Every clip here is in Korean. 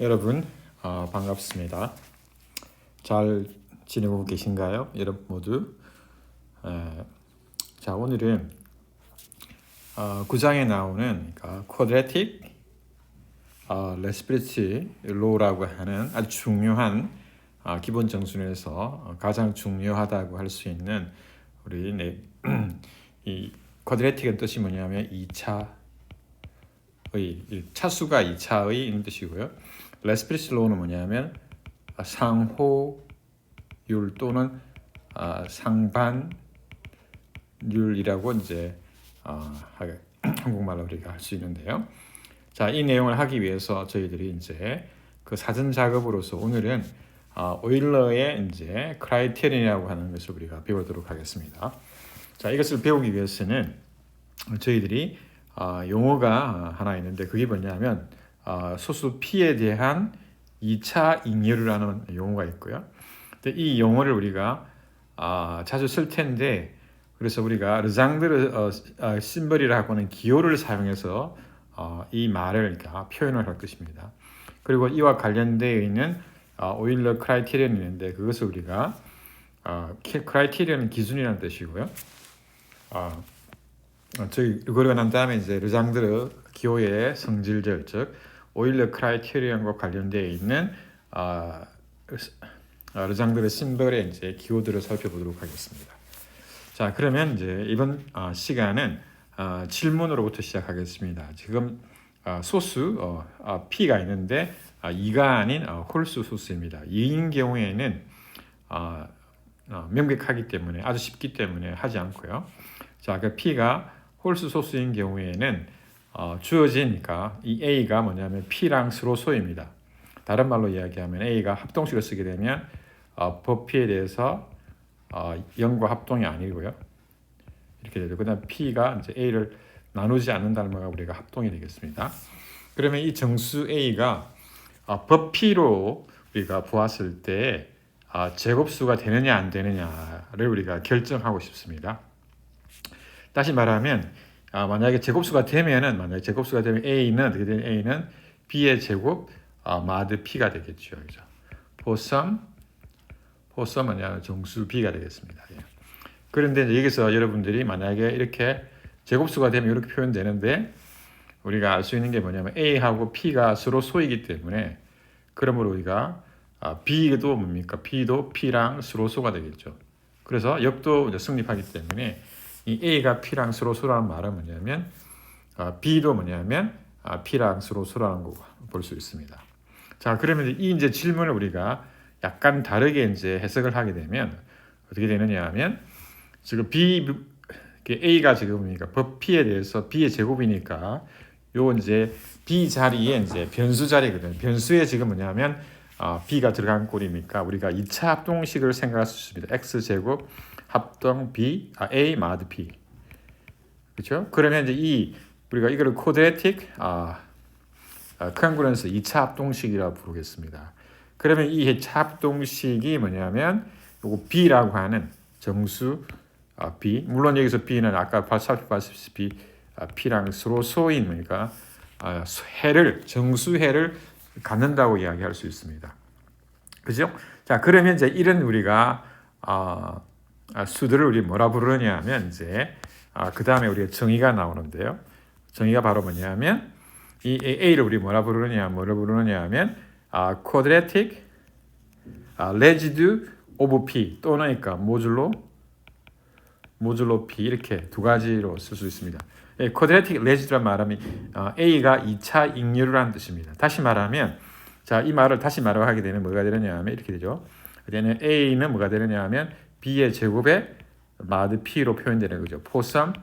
여러분 반갑습니다. 잘 지내고 계신가요? 여러분 모두. 자, 오늘은 9장에 나오는 쿼드래틱 레스피리티 로라고 하는 아주 중요한 기본 정순에서 가장 중요하다고 할 수 있는 우리 이 쿼드래틱의 뜻이 뭐냐면 2차의 차수가 2차의 이런 뜻이고요. 레스피리티 로는 뭐냐면 상호율 또는 상반율이라고 이제 한국말로 우리가 할 수 있는데요. 자, 이 내용을 하기 위해서 저희들이 이제 그 사전 작업으로서 오늘은 오일러의 이제 크라이테리언이라고 하는 것을 우리가 배우도록 하겠습니다. 자, 이것을 배우기 위해서는 저희들이 용어가 하나 있는데 그게 뭐냐면 소수 P에 대한 2차 잉여류라는 용어가 있고요. 근데 이 용어를 우리가 자주 쓸 텐데 그래서 우리가 르장드르 심벌이라고 하는 기호를 사용해서 이 말을 표현을 할 것입니다. 그리고 이와 관련되어 있는 오일러 크라이테리언이 있는데 그것을 우리가 크라이테리언은 기준이라는 뜻이고요. 저희 그러고 난 다음에 이제 르장드르 기호의 성질절 즉 오일러 크라이테리언과 관련되어 있는 르장드르 심벌의 이제 기호들을 살펴보도록 하겠습니다. 자, 그러면 이제 이번 시간은 질문으로부터 시작하겠습니다. 지금 소수 P가 있는데 2가 아닌 홀수 소수입니다. 2인 경우에는 명백하기 때문에 아주 쉽기 때문에 하지 않고요. 자, 그 P가 홀수 소수인 경우에는 주어지니까 이 A가 뭐냐면 P랑 스로소입니다. 다른 말로 이야기하면 A가 합동식을 쓰게 되면 버피에 대해서 0과 합동이 아니고요. 이렇게 되죠. 그다음 P가 이제 A를 나누지 않는다는 말과 우리가 합동이 되겠습니다. 그러면 이 정수 A가 버피로 우리가 보았을 때 제곱수가 되느냐 안 되느냐를 우리가 결정하고 싶습니다. 다시 말하면 만약에 제곱수가 되면 A는 어떻게 되면 A는 B의 제곱 마드 P가 되겠죠. 그죠? 포섬 뭐냐 정수 B가 되겠습니다. 예. 그런데 여기서 여러분들이 만약에 이렇게 제곱수가 되면 이렇게 표현되는데 우리가 알 수 있는 게 뭐냐면 A하고 P가 서로 소이기 때문에 그러므로 우리가 B도 뭡니까? B도 P랑 서로 소가 되겠죠. 그래서 역도 이제 성립하기 때문에 이 A가 P랑 서로 소라는 말은 뭐냐면 B도 뭐냐면 P랑 서로 소라는 거 볼 수 있습니다. 자, 그러면 이 이제 질문을 우리가 약간 다르게 이제 해석을 하게 되면 어떻게 되느냐 하면 지금 A가 지금 뭡니까? P에 대해서 B의 제곱이니까 요 이제 B 자리에 이제 변수 자리거든요. 변수에 지금 뭐냐면 B가 들어간 꼴이니까 우리가 2차 합동식을 생각할 수 있습니다. X 제곱 합동 B A 마드 P. 그렇죠? 그러면 이제 우리가 이거를 쿼드래틱 컨그런스 2차 합동식이라고 부르겠습니다. 그러면 이 2차 합동식이 뭐냐면 요거 B라고 하는 정수 B, 물론 여기서 B는 아까 살펴봤다시피 P랑 서로 소인 그러니까 정수해를 갖는다고 이야기할 수 있습니다. 그죠? 자, 그러면 이제 이런 우리가 수들을 우리 뭐라 부르냐 하면 이제 그 다음에 우리가 정의가 나오는데요. 정의가 바로 뭐냐면 이 A를 우리 뭐라 부르느냐 하면 quadratic residue of P 또는 그러니까 모듈로 P 이렇게 두 가지로 쓸 수 있습니다. quadratic residue란 말하면 A가 2차 잉여류라는 뜻입니다. 다시 말하면 자, 이 말을 다시 말하게 되면 뭐가 되느냐 하면 이렇게 되죠. 그러면 A는 뭐가 되느냐 하면 B의 제곱에 마드 P로 표현되는 거죠. 포섬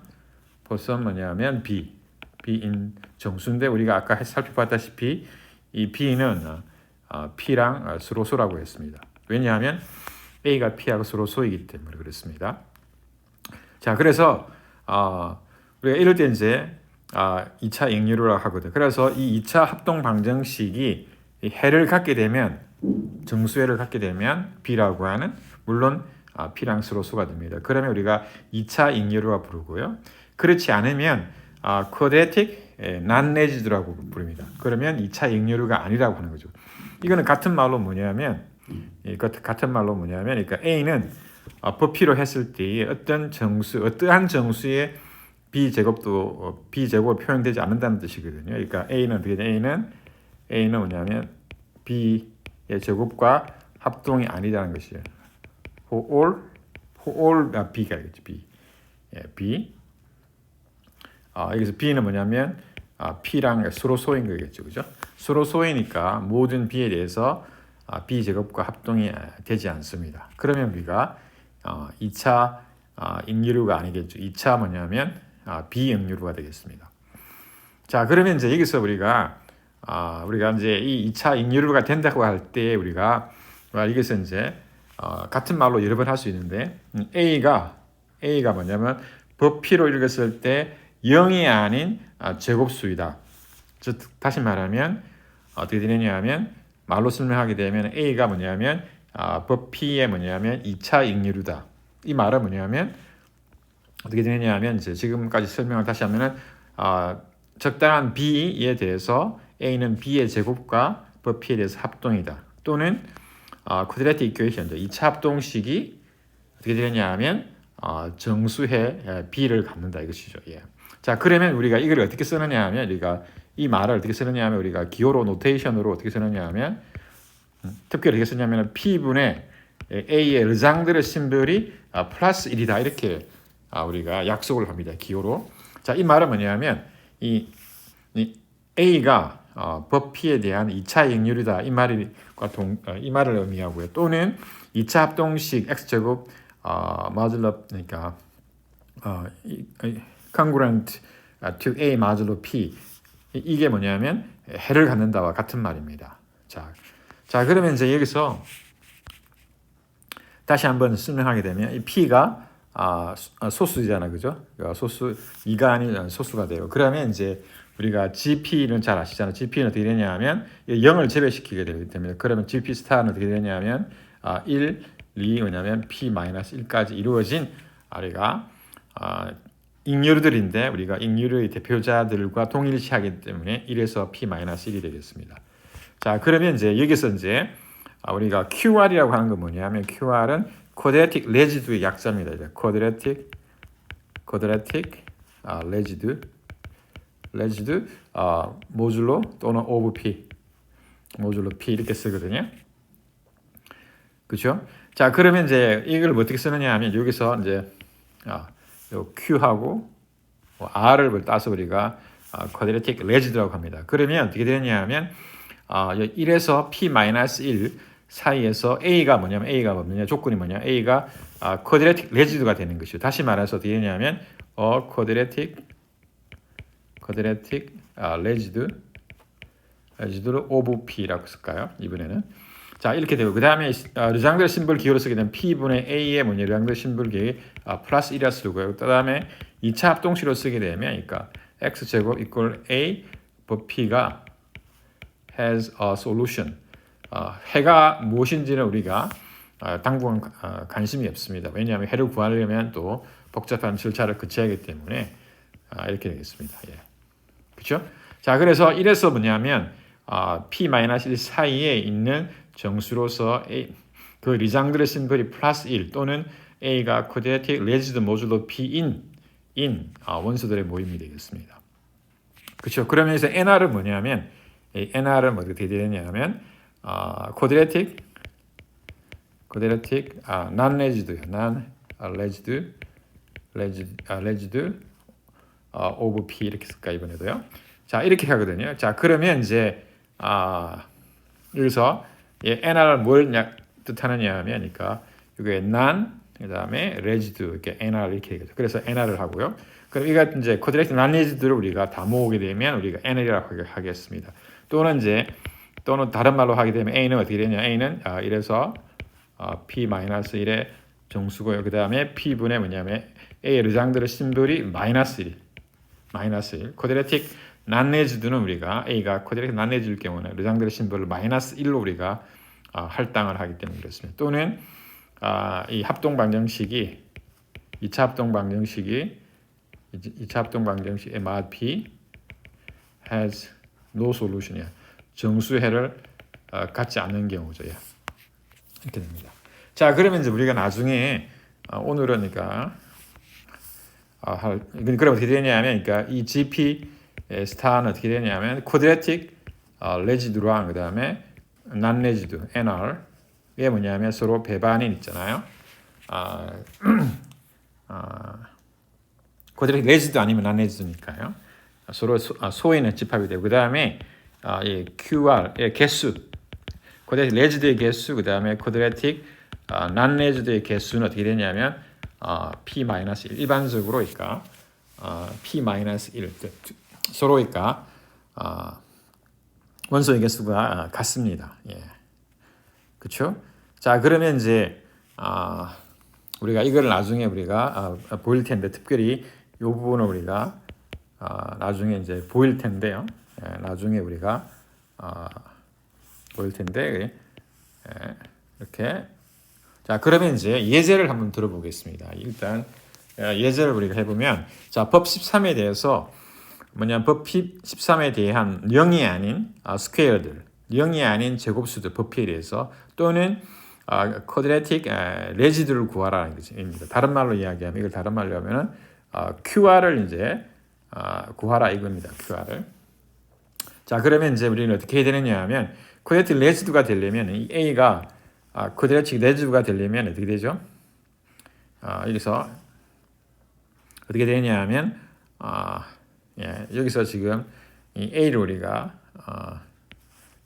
뭐냐면 B인 정수인데 우리가 아까 살펴봤다시피 이 B는 P랑 서로 소라고 했습니다. 왜냐하면 A가 P하고 서로 소이기 때문에 그렇습니다. 자, 그래서 우리가 이럴 때 이제 2차 잉여류라고 하거든. 그래서 이 2차 합동 방정식이 해를 갖게 되면 정수해를 갖게 되면 B라고 하는 물론 P랑 서로 소가 됩니다. 그러면 우리가 2차 잉여류라 부르고요. 그렇지 않으면 quadratic non-resid우라고 부릅니다. 그러면 2차 잉여류가 아니라고 하는 거죠. 이거는 같은 말로 뭐냐면 그러니까 A는 부피로 했을 때 어떠한 정수의 비제곱을 표현되지 않는다는 뜻이거든요. 그러니까 A는 뭐냐면 B의 제곱과 합동이 아니라는 것이에요. for B가 되겠죠. B. 여기서 B는 뭐냐면 P랑 서로 소인 거겠죠. 그죠? 서로 소이니까 모든 B에 대해서 B 제곱과 합동이 되지 않습니다. 그러면 우리가 2차 잉여류가 아니겠죠. 2차 뭐냐면 비잉여류가 되겠습니다. 자, 그러면 이제 여기서 우리가 이제 이 2차 잉여류가 된다고 할 때 우리가 여기서 이제 같은 말로 여러 번 할 수 있는데 A가 뭐냐면 부피로 읽었을 때 0이 아닌 제곱수이다. 즉 다시 말하면 어떻게 되느냐면 말로 설명하게 되면 A가 뭐냐면 부피의 뭐냐면 2차 잉여류다. 이 말은 뭐냐면 어떻게 되느냐면 이제 지금까지 설명을 다시 하면은 적당한 B에 대해서 A는 B의 제곱과 부피에 대해서 합동이다. 또는 쿼드라틱 이퀘이션 2차 합동식이 어떻게 되느냐면 정수의 B를 갖는다 이것이죠. 예. 자, 그러면 우리가 이걸 어떻게 쓰느냐 하면 이 말을 어떻게 쓰느냐 하면 우리가 기호로 노테이션으로 어떻게 쓰느냐 하면 특별히 어떻게 쓰냐면 P분의 A의 르장드르 심볼이 플러스 1이다 이렇게 우리가 약속을 합니다. 기호로. 자, 이 말은 뭐냐면 이 A가 부피에 대한 2차 잉여류다 이 말을 의미하고요. 또는 2차 합동식 x제곱 마줄로 그러니까 congruent to A 마줄로 P 이게 뭐냐면 해를 갖는다와 같은 말입니다. 자, 그러면 이제 여기서 다시 한번 설명하게 되면 이 P가 소수잖아, 그죠? 소수 2가 아닌 소수가 돼요. 그러면 이제 우리가 GP는 잘 아시잖아요. GP는 어떻게 되냐면 0을 제외시키게 되기 때문에 그러면 GP 스타는 어떻게 되냐면 1, 2 뭐냐면 P-1까지 이루어진 우리가 잉여류들인데 우리가 잉여류의 대표자들과 동일시하기 때문에 1에서 P-1이 되겠습니다. 자, 그러면 이제 여기서 이제 우리가 QR이라고 하는 건 뭐냐면 QR은 쿼드라틱 레지두의 약자입니다. 쿼드라틱 레지두 모듈로 또는 오브 P 모듈로 P 이렇게 쓰거든요. 그렇죠? 자, 그러면 이제 이걸 어떻게 쓰느냐 하면 여기서 이제 요 Q하고 R을 따서 우리가 쿼드라틱 레지두라고 합니다. 그러면 어떻게 되느냐 하면 1에서 P-1 사이에서 A가 뭐냐 조건이 뭐냐 A가 쿼드라틱 레지두가 되는 것이죠. 다시 말해서 어떻게 되냐면 쿼드라틱 레지두를 오브 P라고 쓸까요? 이번에는 자 이렇게 되고 그 다음에 르장드르 심볼 기호로 쓰게 되면 P분의 A의 르장드르 심볼 기호 플러스 1이라 쓰고요. 그 다음에 2차 합동식으로 쓰게 되면 그러니까 x제곱 이퀄 A 부피가 has a solution. 해가 무엇인지는 우리가 당분간 관심이 없습니다. 왜냐하면 해를 구하려면 또 복잡한 절차를 거쳐야 하기 때문에 이렇게 되겠습니다. 예. 그렇죠? 자, 그래서 1에서 뭐냐면 P-1 사이에 있는 정수로서 그 리장드르 심볼이 플러스 1 또는 A가 쿼드라틱 레지두 모듈로 P인 원소들의 모임이 되겠습니다. 그렇죠? 그러면서 NR은 뭐냐면 NR은 어떻게 되냐면 쿼드라틱 레지두 오브 P 이렇게 쓸까 이번에도요. 자, 이렇게 하거든요. 자, 그러면 이제 여기서 NR을 뭘 뜻하느냐 하면 그러니까 이게 non 그다음에 레지두 이렇게 NR 이렇게 되겠죠. 그래서 NR을 하고요. 그럼 이거 이제 쿼드라틱 non 레지두를 우리가 다 모으게 되면 우리가 NL이라고 하겠습니다. 또는 다른 말로 하게 되면 A는 어떻게 되냐? A는 이래서 P-1의 정수고요. 그 다음에 P분의 뭐냐면 A의 르장드르 심볼이 마이너스 1. 쿼드라틱 난레지두는 우리가 A가 쿼드라틱 난레지두일 경우는 르장드르 심볼을 마이너스 1로 우리가 할당을 하기 때문에 그렇습니다. 또는 이 합동 방정식이 2차 합동 방정식의 마드 P has no solution이야. 정수해를 갖지 않는 경우죠. 예. 이렇게 됩니다. 자, 그러면 이제 우리가 나중에 오늘은 그러니까 그럼 어떻게 되냐면, 그러니까 이 GP 스타는 어떻게 되냐면 quadratic 레지두랑 그 다음에 non 레지두 NR 이게 뭐냐면 서로 배반인 있잖아요. quadratic 레지두 아니면 non 레지두니까요. 서로 소인의 집합이 되고 그 다음에 이 QR 의 개수, quadratic 레지두의 개수 그 다음에 quadratic non 레지두의 개수는 어떻게 되냐면 p-1 일반적으로 그러니까 p-1 서로 그러니까 원소의 개수가 같습니다. 예. 그렇죠? 자, 그러면 이제 우리가 이걸 나중에 우리가 보일 텐데 특별히 이 부분을 우리가 나중에 이제 보일 텐데요. 예, 나중에 우리가 보일 텐데 이렇게 자, 그러면 이제 예제를 한번 들어보겠습니다. 일단 예제를 우리가 해보면 자, 법 13에 대해서 뭐냐면 법 13에 대한 0이 아닌 스퀘어들, 0이 아닌 제곱수들 법피에 대해서 또는 쿼드레틱 레지드를 구하라는 것입니다. 다른 말로 이야기하면 이걸 다른 말로 하면은 QR을 이제 구하라 이겁니다. QR을. 자, 그러면 이제 우리는 어떻게 해야 되느냐 하면 쿼드레틱 레지드가 되려면 이 A가 쿼드레틱 레지드가 되려면 어떻게 되죠? 여기서 어떻게 되냐 하면 예, 여기서 지금 이 A를 우리가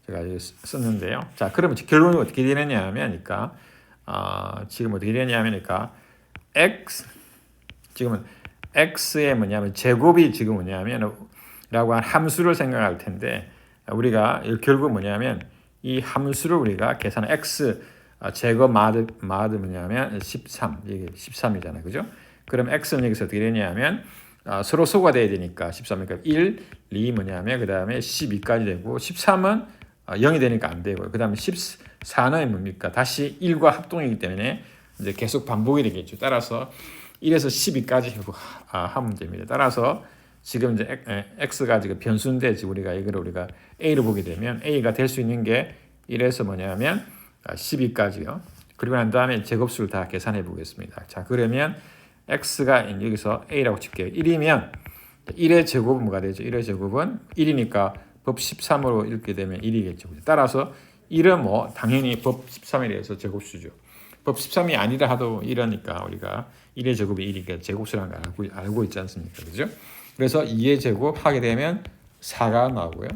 제가 썼는데요. 자, 그러면 결론은 어떻게 되느냐 하면 그러니까 지금 어떻게 되느냐 하면 그러니까 지금은 x의 뭐냐면 제곱이 지금 뭐냐면 라고 한 함수를 생각할 텐데 우리가 결국 뭐냐면 이 함수를 우리가 계산한 x 제곱 마드 뭐냐면 13 이게 13이잖아요. 그죠? 그럼 x는 여기서 어떻게 되냐면 서로 소가 돼야 되니까 13이니까 1, 2 뭐냐면 그 다음에 12까지 되고 13은 0이 되니까 안 되고요. 그 다음에 14는 뭡니까? 다시 1과 합동이기 때문에 이제 계속 반복이 되겠죠. 따라서 1에서 12까지 하면 됩니다. 따라서 지금 이제 x가 지금 변수인데 지금 우리가 이걸 우리가 a를 보게 되면 a가 될 수 있는 게 1에서 뭐냐면 12까지요. 그리고 난 다음에 제곱수를 다 계산해 보겠습니다. 자, 그러면 x가 여기서 a라고 칠게요. 1이면 1의 제곱은 뭐가 되죠? 1의 제곱은 1이니까 법 13으로 읽게 되면 1이겠죠. 따라서 1은 뭐 당연히 법 13에 대해서 제곱수죠. 법 13이 아니라 하도 이러니까 우리가 1의 제곱이 1이니까 제곱수라는 걸 알고 있지 않습니까? 그죠? 그래서 2의 제곱 하게 되면 4가 나오고요.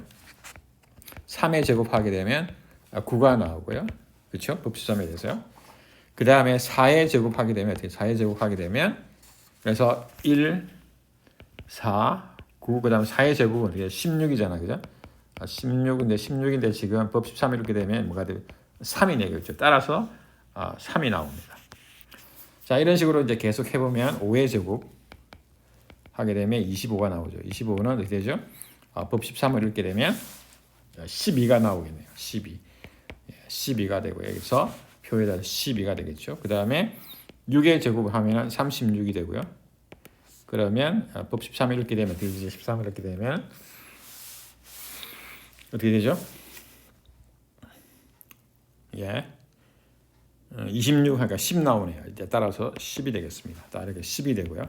3의 제곱 하게 되면 9가 나오고요. 그렇죠? 법 13에 대해서요. 그 다음에 4의 제곱 하게 되면 어떻게 4의 제곱 하게 되면 그래서 1, 4, 9, 그 다음에 4의 제곱은 16이잖아. 그죠? 16인데 지금 법 13이 이렇게 되면 뭐가 돼요? 3이 되겠죠. 따라서 3이 나옵니다. 자, 이런 식으로 이제 계속 해보면 5의 제곱 하게 되면 25가 나오죠. 25는 어떻게 되죠? 법 13을 읽게 되면 12가 나오겠네요. 12가 되고 여기서 표에다 12가 되겠죠. 그 다음에 6의 제곱을 하면 36이 되고요. 그러면 법 13을 읽게 되면 13을 읽게 되면 어떻게 되죠? 예. 26 하니까 10 나오네요. 이제 따라서 10이 되겠습니다. 이렇게 10이 되고요.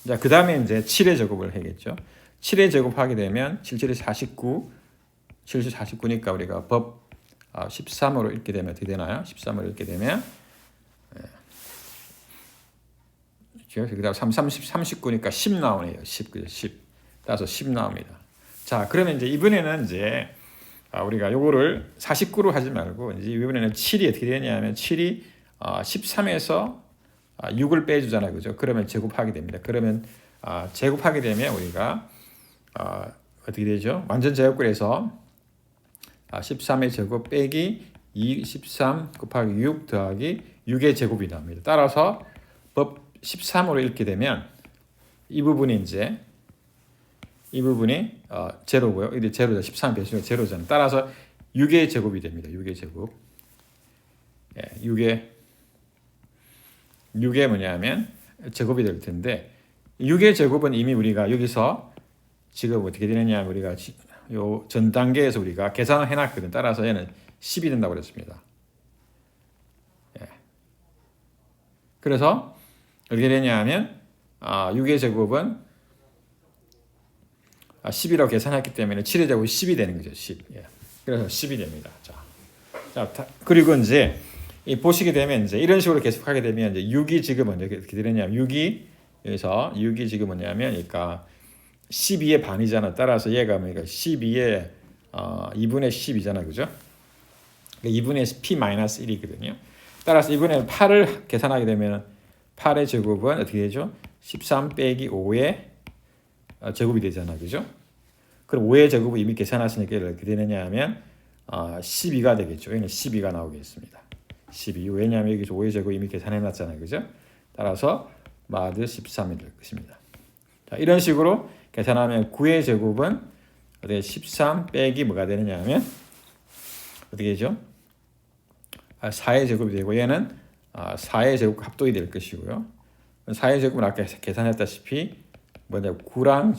자, 그 다음에 이제 7의 제곱을 해야겠죠. 7의 제곱하게 되면 7, 7이 49, 7, 49니까 우리가 법 13으로 읽게 되면 어떻게 되나요? 13으로 읽게 되면 그 다음 39니까 10 나오네요. 10. 따라서 10 나옵니다. 자, 그러면 이제 이번에는 이제 우리가 요거를 49로 하지 말고 이제 이번에는 7이 어떻게 되냐면 7이 13에서 6을 빼주잖아요. 그죠? 그러면 제곱하게 됩니다. 그러면 제곱하게 되면 우리가 어떻게 되죠? 완전 제곱글에서 13의 제곱 빼기 13 곱하기 6 더하기 6의 제곱이 나옵니다. 따라서 법 13으로 읽게 되면 이 부분이 제로고요. 이게 제로죠. 13 배수가 제로잖아요. 따라서 6의 제곱이 됩니다. 6의 제곱. 예, 6의 뭐냐면 제곱이 될 텐데 6의 제곱은 이미 우리가 여기서 지금 어떻게 되느냐 우리가 요 전 단계에서 우리가 계산을 해놨거든. 따라서 얘는 10이 된다고 그랬습니다. 예. 그래서 어떻게 되냐면 6의 제곱은 10이라고 계산했기 때문에 7의 제곱이 10이 되는 거죠. 10. 예. 그래서 10이 됩니다. 그리고 이제 보시게 되면 이제 이런 식으로 계속하게 되면 이제 6이 지금 어떻게 되느냐면 6이 여기서 6이 지금 뭐냐면 그러니까 12의 반이잖아. 따라서 얘가 그러니까 12의 2분의 10이잖아. 그죠? 2분의 p-1이거든요. 따라서 이번에 8을 계산하게 되면 8의 제곱은 어떻게 되죠? 13 빼기 5의 제곱이 되잖아. 그죠? 그럼 5의 제곱을 이미 계산하시니까 어떻게 되느냐 하면 12가 되겠죠. 여기는 12가 나오겠습니다. 12. 왜냐하면 여기서 5의 제곱 이미 계산해 놨잖아요. 그죠? 따라서 마드 13이 될 것입니다. 자, 이런 식으로 계산하면 9의 제곱은 어떻게 13 빼기 뭐가 되느냐 하면 어떻게 되죠? 4의 제곱이 되고 얘는 4의 제곱 합동이 될 것이고요. 4의 제곱은 아까 계산했다시피 뭐냐 9랑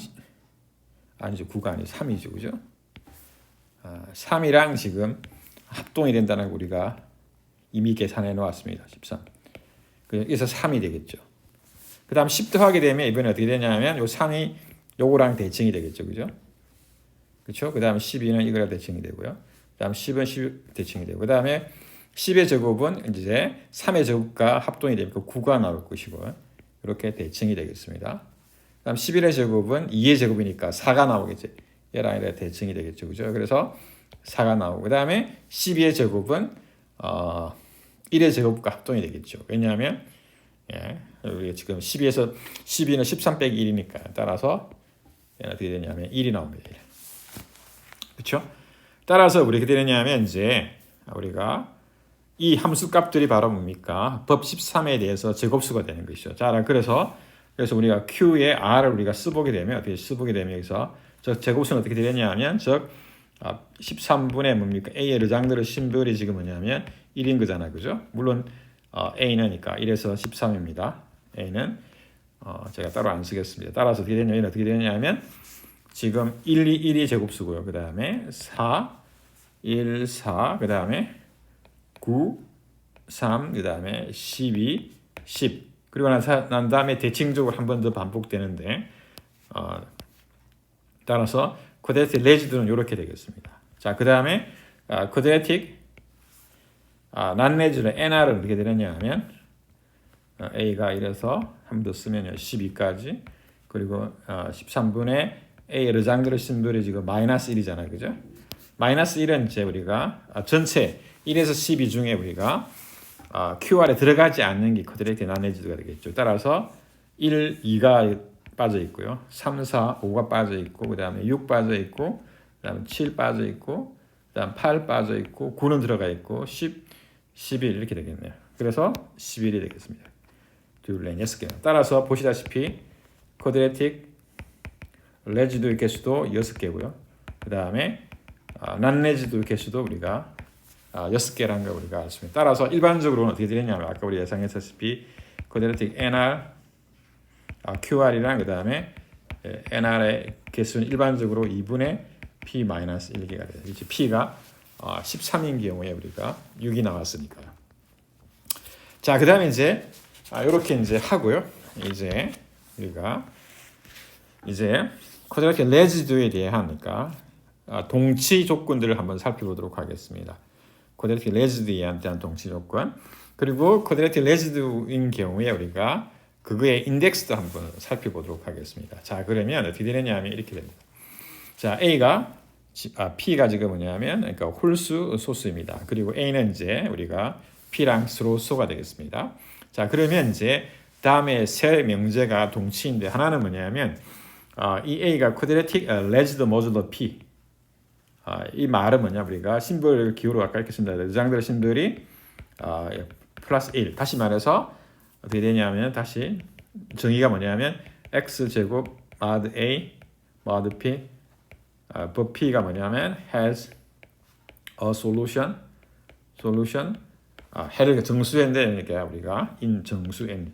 아니죠. 9가 아니죠. 3이죠. 그죠? 3이랑 지금 합동이 된다는 거 우리가 이미 계산해 놓았습니다. 13. 그래서 3이 되겠죠. 그 다음 10 더하게 되면 이번에 어떻게 되냐면 요 3이 요거랑 대칭이 되겠죠. 그죠? 그렇죠? 그 다음에 12는 이거랑 대칭이 되고요. 그 다음 10은 10 대칭이 되고 그 다음에 10의 제곱은 이제 3의 제곱과 합동이 되니까 9가 나올 것이고 이렇게 대칭이 되겠습니다. 그 다음 11의 제곱은 2의 제곱이니까 4가 나오겠죠. 얘랑 얘랑 대칭이 되겠죠. 그죠? 그래서 4가 나오고 그 다음에 12의 제곱은 1의 제곱과 합동이 되겠죠. 왜냐하면 우리가 지금 12는 13 빼기 1이니까 따라서 얘는 어떻게 되냐면 1이 나옵니다. 1. 그렇죠? 따라서 우리 어떻게 되냐면 이제 우리가 이 함수 값들이 바로 뭡니까? 법 13에 대해서 제곱수가 되는 것이죠. 자, 그래서 우리가 Q의 R을 우리가 써보게 되면 어떻게 써보게 되면 여기서 저 제곱수는 어떻게 되느냐면 즉 13분의 뭡니까? A의 르장들의 심들이 지금 뭐냐면 1인 거잖아. 그죠? 물론 A는니까 1에서 13입니다. A는 제가 따로 안 쓰겠습니다. 따라서 어떻게 되냐면 지금 1, 2, 1이 제곱수고요. 그 다음에 4, 1, 4, 그 다음에 9, 3, 그 다음에 12, 10. 그리고 난 다음에 대칭적으로 한 번 더 반복되는데 따라서 쿼드레틱 레지드는 이렇게 되겠습니다. 자, 그 다음에 쿼드레틱 난레지드 NR은 어떻게 되느냐 하면 A가 이래서 한 번 더 쓰면 12까지 그리고 13분의 A 르장드르 심돌이 지금 마이너스 1이잖아요. 그죠? 마이너스 1은 이제 우리가 전체 1에서 12 중에 우리가 QR에 들어가지 않는 게 쿼드레틱 난레지드가 되겠죠. 따라서 1, 2가 빠져 있고요. 3, 4, 5가 빠져 있고 그 다음에 6 빠져 있고 그 다음에 7 빠져 있고 그 다음 8 빠져 있고 9는 들어가 있고 10, 11 이렇게 되겠네요. 그래서 11이 되겠습니다. 둘, 넷, 6개. 따라서 보시다시피 쿼드레틱 레지드 개수도 6개고요. 그 다음에 난레지드 개수도 우리가 6개라는 걸 우리가 알았습니다. 따라서 일반적으로는 어떻게 되냐면 아까 우리 예상했다시피 쿼드레틱 NR, QR이랑 그 다음에 NR의 개수는 일반적으로 2분의 P-1개가 돼요. 이제 P가 13인 경우에 우리가 6이 나왔으니까요. 자, 그 다음에 이제 이렇게 이제 하고요. 이제 우리가 이제 쿼드레틱 레지드에 대하니까 동치 조건들을 한번 살펴보도록 하겠습니다. 쿼드레틱 레지드에 대한 동치 조건 그리고 쿼드레틱 레지드인 경우에 우리가 그거의 인덱스도 한번 살펴보도록 하겠습니다. 자, 그러면 어떻게 되느냐면 이렇게 됩니다. 자, P가 지금 뭐냐면 그러니까 홀수 소수입니다. 그리고 A는 이제 우리가 P랑 스로소가 되겠습니다. 자, 그러면 이제 다음에 세 명제가 동치인데 하나는 뭐냐면 이 A가 쿼드레틱 레지드 모듈러 P 이 말은 뭐냐 우리가 심볼 기호로 아까 이렇게 쓴다. 르장드르 심볼이 플러스 1 다시 말해서 어떻게 되냐면 다시 정의가 뭐냐면 x제곱 mod a mod p 법 p가 뭐냐면 has a solution 해를 정수인데 그러니까 우리가 in 정수 n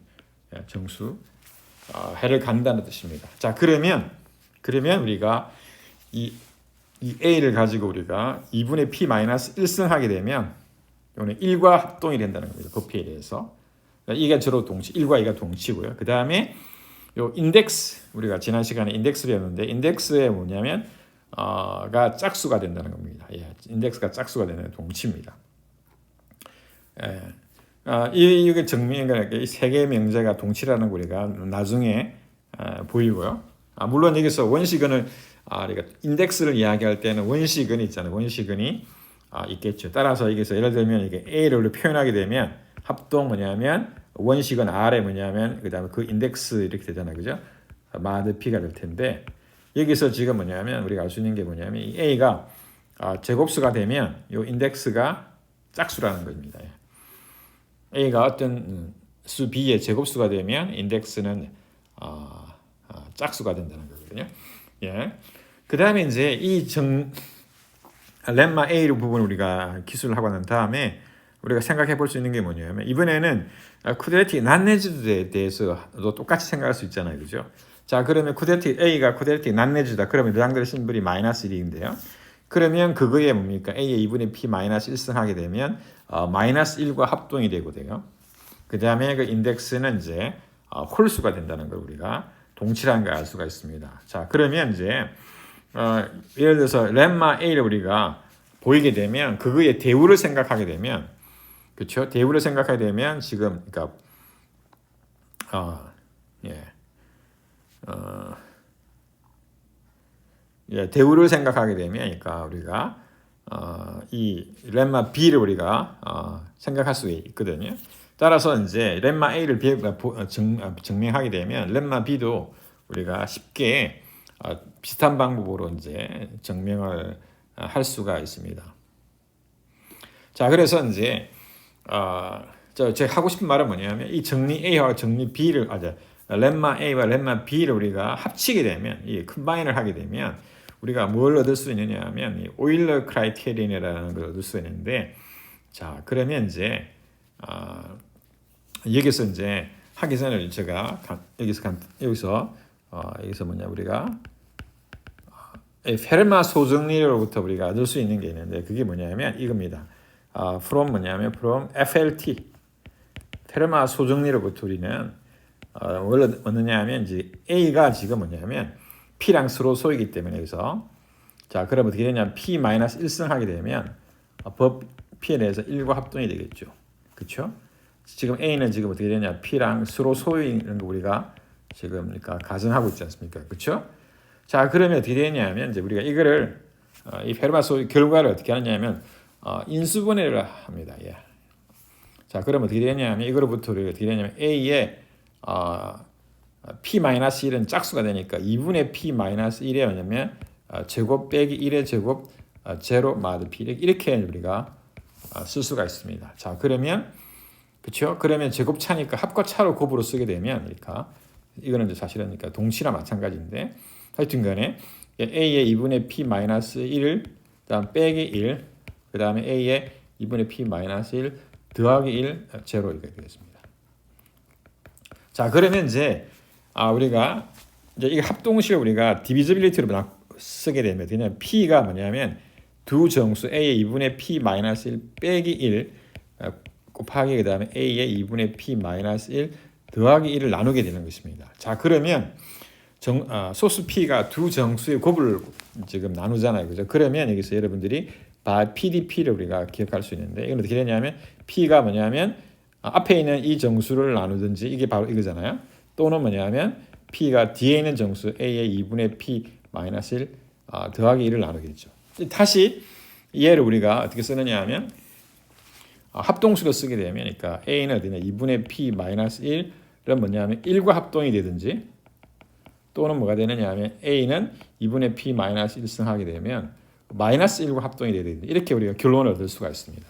정수 해를 간다는 뜻입니다. 자, 그러면 우리가 이 이 A를 가지고 우리가 2분의 P 마이너스 1승하게 되면 이거는 1과 합동이 된다는 겁니다. 부피에 대해서. 이게 주로 동치, 1과 2가 동치고요. 그 다음에 요 인덱스, 우리가 지난 시간에 인덱스를 배웠는데 인덱스에 뭐냐면 가 짝수가 된다는 겁니다. 예, 인덱스가 짝수가 되는 동치입니다. 예. 이게 증명이니까 이 세 개의 명제가 동치라는 거 우리가 나중에 보이고요. 물론 여기서 원시근을 그러니까 인덱스를 이야기할 때는 원시근이 있잖아요. 원시근이 있겠죠. 따라서 여기서 예를 들면 이게 A를 표현하게 되면 합동 뭐냐면 원식은 R에 뭐냐면 그다음에 그 인덱스 이렇게 되잖아요. 그죠? 마드 P가 될 텐데 여기서 지금 뭐냐면 우리가 알 수 있는 게 뭐냐면 이 A가 제곱수가 되면 이 인덱스가 짝수라는 겁니다. A가 어떤 수 B의 제곱수가 되면 인덱스는 짝수가 된다는 거거든요. 예. 그다음에 이제 이 렘마 A 부분 우리가 기술을 하고 난 다음에 우리가 생각해 볼 수 있는 게 뭐냐면 이번에는 쿠드레틱 난네즈에 대해서도 똑같이 생각할 수 있잖아요. 그죠? 자, 그러면 쿠드레틱 A가 쿠드레틱 난네즈다. 그러면 르랑드르 심볼이 마이너스 1인데요. 그러면 그거에 뭡니까? A의 2분의 P 마이너스 1승 하게 되면 마이너스 1과 합동이 되고 돼요. 그 다음에 그 인덱스는 이제 홀수가 된다는 걸 우리가 동치라는 걸 알 수가 있습니다. 자, 그러면 이제 예를 들어서 렘마 A를 우리가 보이게 되면 그거의 대우를 생각하게 되면 그렇죠? 대우를 생각하게 되면 지금 그러니까 대우를 생각하게 되면 그러니까 우리가 이 렘마 B를 우리가 생각할 수 있거든요. 따라서 이제 렘마 A를 증명하게 되면 렘마 B도 우리가 쉽게 비슷한 방법으로 이제 증명을 할 수가 있습니다. 자, 그래서 이제 제가 하고 싶은 말은 뭐냐면 이 정리 A와 정리 B를 렘마 A와 렘마 B를 우리가 합치게 되면 이 컴바인을 하게 되면 우리가 뭘 얻을 수 있느냐면 이 오일러 크라이테리언이라는 걸 얻을 수 있는데 자, 그러면 이제 여기서 이제 하기 전에 제가 여기서 뭐냐 우리가 페르마 소정리로부터 우리가 얻을 수 있는 게 있는데 그게 뭐냐면 이겁니다. from 뭐냐면 from FLT 페르마 소정리로부터 우리는 뭘 얻느냐면 이제 A가 지금 뭐냐면 P랑 서로 소이기 때문에 여기서 자 그럼 어떻게 되냐면 P 마이너스 1승 하게 되면 법 P에 대해서 1과 합동이 되겠죠. 그렇죠? 지금 A는 지금 어떻게 되냐 P랑 서로 소이는 거 우리가 지금 그러니까 가정하고 있지 않습니까? 그렇죠? 자 그러면 어떻게 되냐면 이제 우리가 이거를 이 페르마 소위 결과를 어떻게 하느냐면 인수분해를 합니다. 예. 자 그러면 어떻게 되냐면 이거로부터 우리가 어떻게 되냐면 A의 P-1은 짝수가 되니까 2분의 P-1에 뭐냐면 제곱 빼기 1의 제곱 제로 마드 P 이렇게 우리가 쓸 수가 있습니다. 자 그러면 그렇죠? 그러면 제곱차니까 합과 차로 곱으로 쓰게 되면 그러니까 이거는 이제 사실은 그러니까 동치나 마찬가지인데 하여튼간에 A의 2분의 P-1을 그다음 빼기 1 그다음에 A의 2분의 P-1 더하기 1 제로 이렇게 되겠습니다. 자 그러면 이제 우리가 이제 이 합동식을 우리가 디비저빌리티로 쓰게 되면 그냥 P가 뭐냐면 두 정수 A의 2분의 P-1 빼기 1 곱하기 그 다음에 A의 2분의 P-1 더하기 1을 나누게 되는 것입니다. 자 그러면 소수 P가 두 정수의 곱을 지금 나누잖아요. 그죠? 그러면 여기서 여러분들이 PDP를 우리가 기억할 수 있는데 이건 어떻게 되냐면 P가 뭐냐면 앞에 있는 이 정수를 나누든지 이게 바로 이거잖아요. 또는 뭐냐면 P가 뒤에 있는 정수 A의 2분의 P-1 더하기 1을 나누겠죠. 다시 얘를 우리가 어떻게 쓰느냐 하면 합동수로 쓰게 되면 그러니까 A는 어디냐 2분의 P-1은 뭐냐면 1과 합동이 되든지 또는 뭐가 되느냐 하면 A는 2분의 P-1승 하게 되면 마이너스 1과 합동이 되든지 이렇게 우리가 결론을 얻을 수가 있습니다.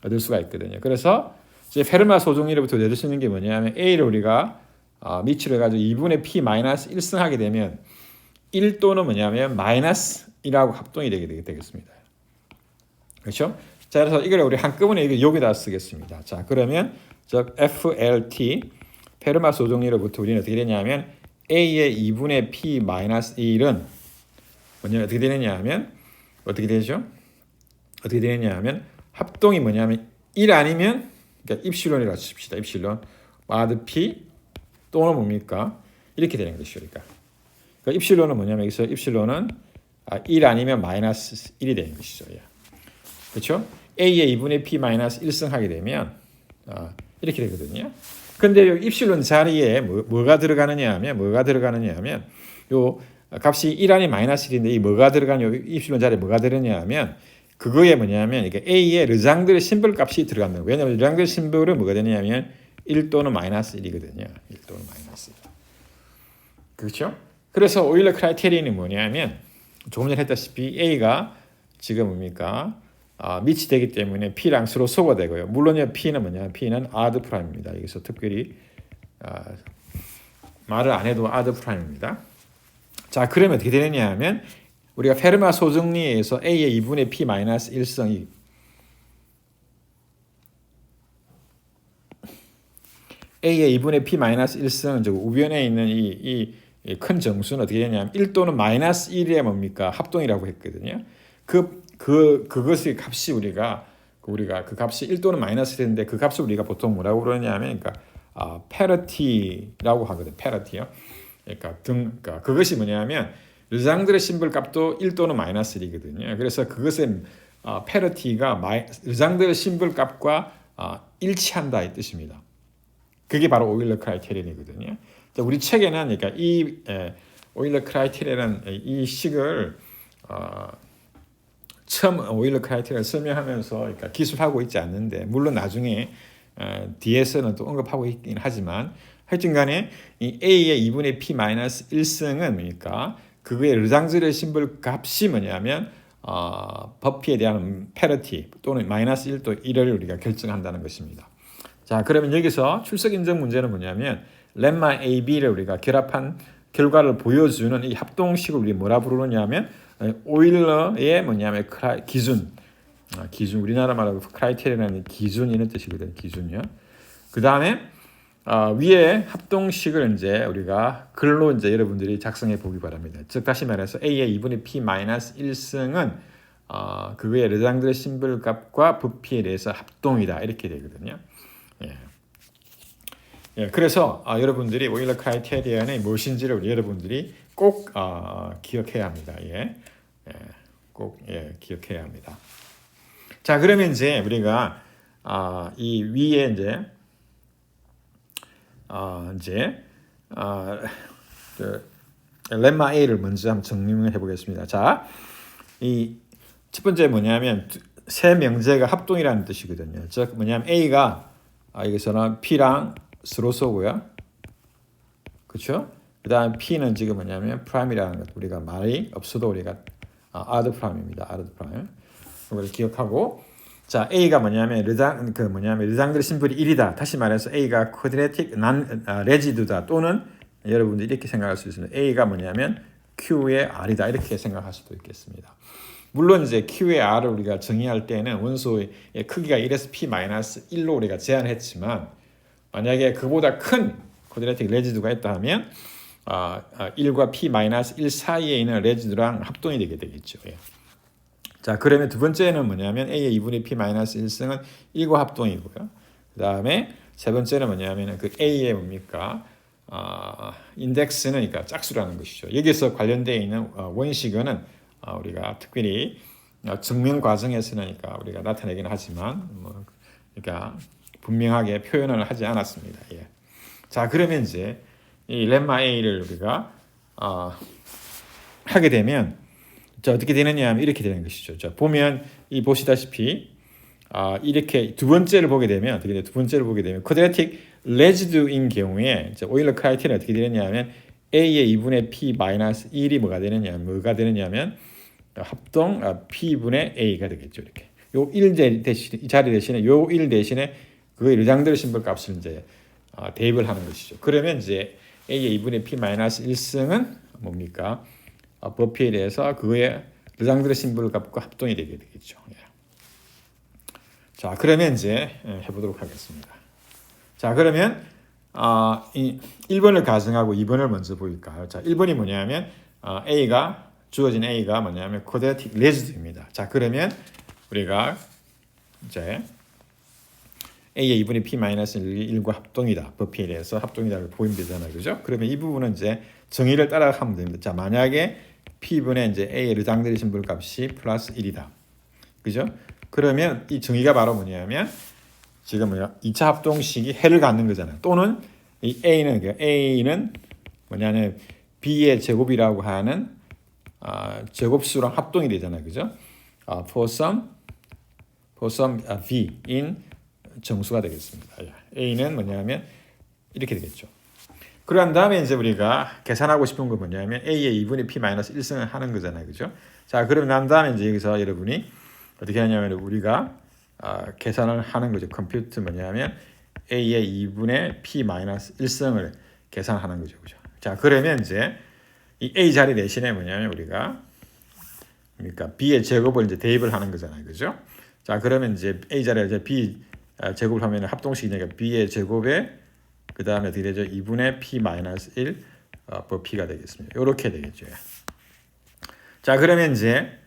얻을 수가 있거든요. 그래서 이제 페르마 소정리로부터 얻을 수 있는 게 뭐냐면 A를 우리가 미치를 가지고 2분의 P-1승 하게 되면 1 또는 뭐냐면 마이너스 1하고 합동이 되겠습니다. 그렇죠? 자, 그래서 이걸 우리 한꺼번에 이거 여기다 쓰겠습니다. 자, 그러면 즉 FLT 페르마 소정리로부터 우리는 어떻게 되냐면 A의 2분의 P-1은 뭐냐 어떻게 되느냐 하면 어떻게 되죠? 어떻게 되느냐 하면 합동이 뭐냐면 1 아니면 그러니까 입실론이라고 칩시다. 입실론 마드 P 또는 뭡니까? 이렇게 되는 것이죠. 그러니까 입실론은 뭐냐면 여기서 입실론은 1 아니면 마이너스 1이 되는 것이죠. 그렇죠? A의 2분의 P 마이너스 1승 하게 되면 이렇게 되거든요. 근데 요 입실론 자리에 뭐가 들어가느냐 하면 요 값이 1 아니 마이너스 1인데 이 뭐가 들어가냐 입실론 자리에 뭐가 들어가냐 하면 그거에 뭐냐면 이게 A의 르장들 심벌 값이 들어간다. 왜냐하면 르장들 심벌은 뭐가 되냐면 1 또는 마이너스 1이거든요. 1 또는 마이너스 1. 그렇죠? 그래서 오일러 크라이테리언이 뭐냐면 조금 전에 했다시피 A가 지금 뭡니까? 밑이 되기 때문에 P랑 서로 소거되고요. 물론 P는 뭐냐? P는 아드 프라임입니다. 여기서 특별히 말을 안 해도 아드 프라임입니다. 자, 그러면 어떻게 되느냐 하면 우리가 페르마 소정리에서 A의 2분의 P 마이너스 1승이 A의 2분의 P 마이너스 1승 우변에 있는 이 큰 정수는 어떻게 되냐면 1 또는 마이너스 1의 뭡니까? 합동이라고 했거든요. 그것의 값이 우리가 그 값이 1 또는 마이너스 1인데 그 값을 우리가 보통 뭐라고 그러냐면 그러니까 페러티라고 하거든요. 페러티요. 그러니까 그것이 뭐냐면 르장들의 심벌 값도 1 또는 마이너스 1이거든요. 그래서 그것의 페러티가 르장들의 심벌 값과 일치한다 이 뜻입니다. 그게 바로 오일러 크라이테리언이거든요. 우리 책에는 그러니까 이 오일러 크라이테리언은 이 식을 처음 오일러 크라이테리언을 설명하면서 그러니까 기술하고 있지 않는데 물론 나중에 뒤에서는 또 언급하고 있긴 하지만 하여튼간에 이 A의 2분의 P 마이너스 1승은 뭡니까? 그거의 르장들의 심벌 값이 뭐냐면 버피에 대한 페러티 또는 마이너스 1 또 1을 우리가 결정한다는 것입니다. 자, 그러면 여기서 출석 인정 문제는 뭐냐면 렘마 A, B를 우리가 결합한 결과를 보여주는 이 합동식을 우리 뭐라 부르느냐면 오일러의 뭐냐면 기준 우리나라 말로 크라이테리언은 기준 이런 뜻이거든요. 기준이요. 그 다음에 위에 합동식을 이제 우리가 글로 이제 여러분들이 작성해 보기 바랍니다. 즉 다시 말해서 A의 2분의 P 마이너스 1승은 그거의 르장들의 심벌 값과 부피에 대해서 합동이다 이렇게 되거든요. 그래서 여러분들이 오일러 크라이테리언이 무엇인지를 우리 여러분들이 꼭 기억해야 합니다. 꼭 기억해야 합니다. 자, 그러면 이제 우리가 이 위에 이제 렘마 A를 먼저 한번 정리해 보겠습니다. 자, 이 첫 번째 뭐냐면 세 명제가 합동이라는 뜻이거든요. 즉 뭐냐면 A가 여기서는 P랑 서로 쏘고요. 그렇죠? 그다음 P는 지금 뭐냐면 프라임이라는 것 우리가 말이 없어도 우리가 아드 프라임입니다. 아드 프라임. 그걸 기억하고 자, A가 뭐냐면 르장들의 심벌이 1이다. 다시 말해서 A가 쿼드레틱 레지두다 또는 여러분들이 이렇게 생각할 수 있습니다. A가 뭐냐면 Q의 R이다. 이렇게 생각할 수도 있겠습니다. 물론 이제 Q의 R을 우리가 정의할 때는 원소의 크기가 1에서 P-1로 우리가 제한했지만 만약에 그보다 큰 쿼드레틱 레지두가 있다 하면 1과 P-1 사이에 있는 레지두랑 합동이 되게 되겠죠. 자, 그러면 두 번째는 뭐냐면 A의 2분의 P-1승은 1과 합동이고요. 그 다음에 세 번째는 뭐냐면 그 A의 뭡니까? 인덱스는 그러니까 짝수라는 것이죠. 여기서 관련되어 있는 원식은 우리가 특별히 증명 과정에서는 그러니까 우리가 나타내기는 하지만 그러니까 분명하게 표현을 하지 않았습니다. 자, 그러면 이제 이 렘마 A를 우리가 하게 되면 자, 어떻게 되느냐 하면 이렇게 되는 것이죠. 자, 보면 보시다시피 이렇게 두 번째를 보게 되면 어떻게 돼요? 두 번째를 보게 되면 쿼드레틱 레지두인 경우에 오일러 크라이테리언이 어떻게 되느냐 하면 A의 2분의 P-1이 뭐가 되느냐면 합동 P분의 A가 되겠죠. 이렇게. 요 1 대신 이 자리 대신에 요 1 대신에 그의 르장들 심벌 값을 이제 대입을 하는 것이죠. 그러면 이제 A의 2분의 P-1승은 뭡니까? 버피에 대해서 그의 르장들의 심벌 값과 합동이 되게 되겠죠. 자, 그러면 이제 해보도록 하겠습니다. 자, 그러면 1번을 가정하고 2번을 먼저 보일까요? 자, 1번이 뭐냐면 A가 주어진 A가 뭐냐면 quadratic residue입니다. 자, 그러면 우리가 이제 A의 2분의 P-1과 합동이다. 버피에 대해서 합동이다를 보이면 되잖아요. 그죠? 그러면 이 부분은 이제 정의를 따라가면 됩니다. 자, 만약에 P분의 이제 A의 르당들이 심볼값이 플러스 1이다. 그죠? 그러면 이 정의가 바로 뭐냐면 지금 2차 합동식이 해를 갖는 거잖아요. 또는 이 A는 뭐냐면 B의 제곱이라고 하는 제곱수랑 합동이 되잖아요. 그죠? for some V in 정수가 되겠습니다. A는 뭐냐면 이렇게 되겠죠. 그런 다음에 이제 우리가 계산하고 싶은 건 뭐냐면 A의 2분의 P-1승을 하는 거잖아요. 그죠? 자, 그럼 난 다음에 이제 여기서 여러분이 어떻게 하냐면 우리가 계산을 하는 거죠. 컴퓨트 뭐냐면 A의 2분의 P-1승을 계산하는 거죠. 그죠? 자, 그러면 이제 이 A 자리 대신에 뭐냐면 우리가 그러니까 B의 제곱을 이제 대입을 하는 거잖아요. 그죠? 자, 그러면 이제 A 자리에 이제 B 제곱을 하면 합동식이니까 B의 제곱에 그 다음에 어떻게 되죠? 2분의 P-1 P가 되겠습니다. 이렇게 되겠죠. 자, 그러면 이제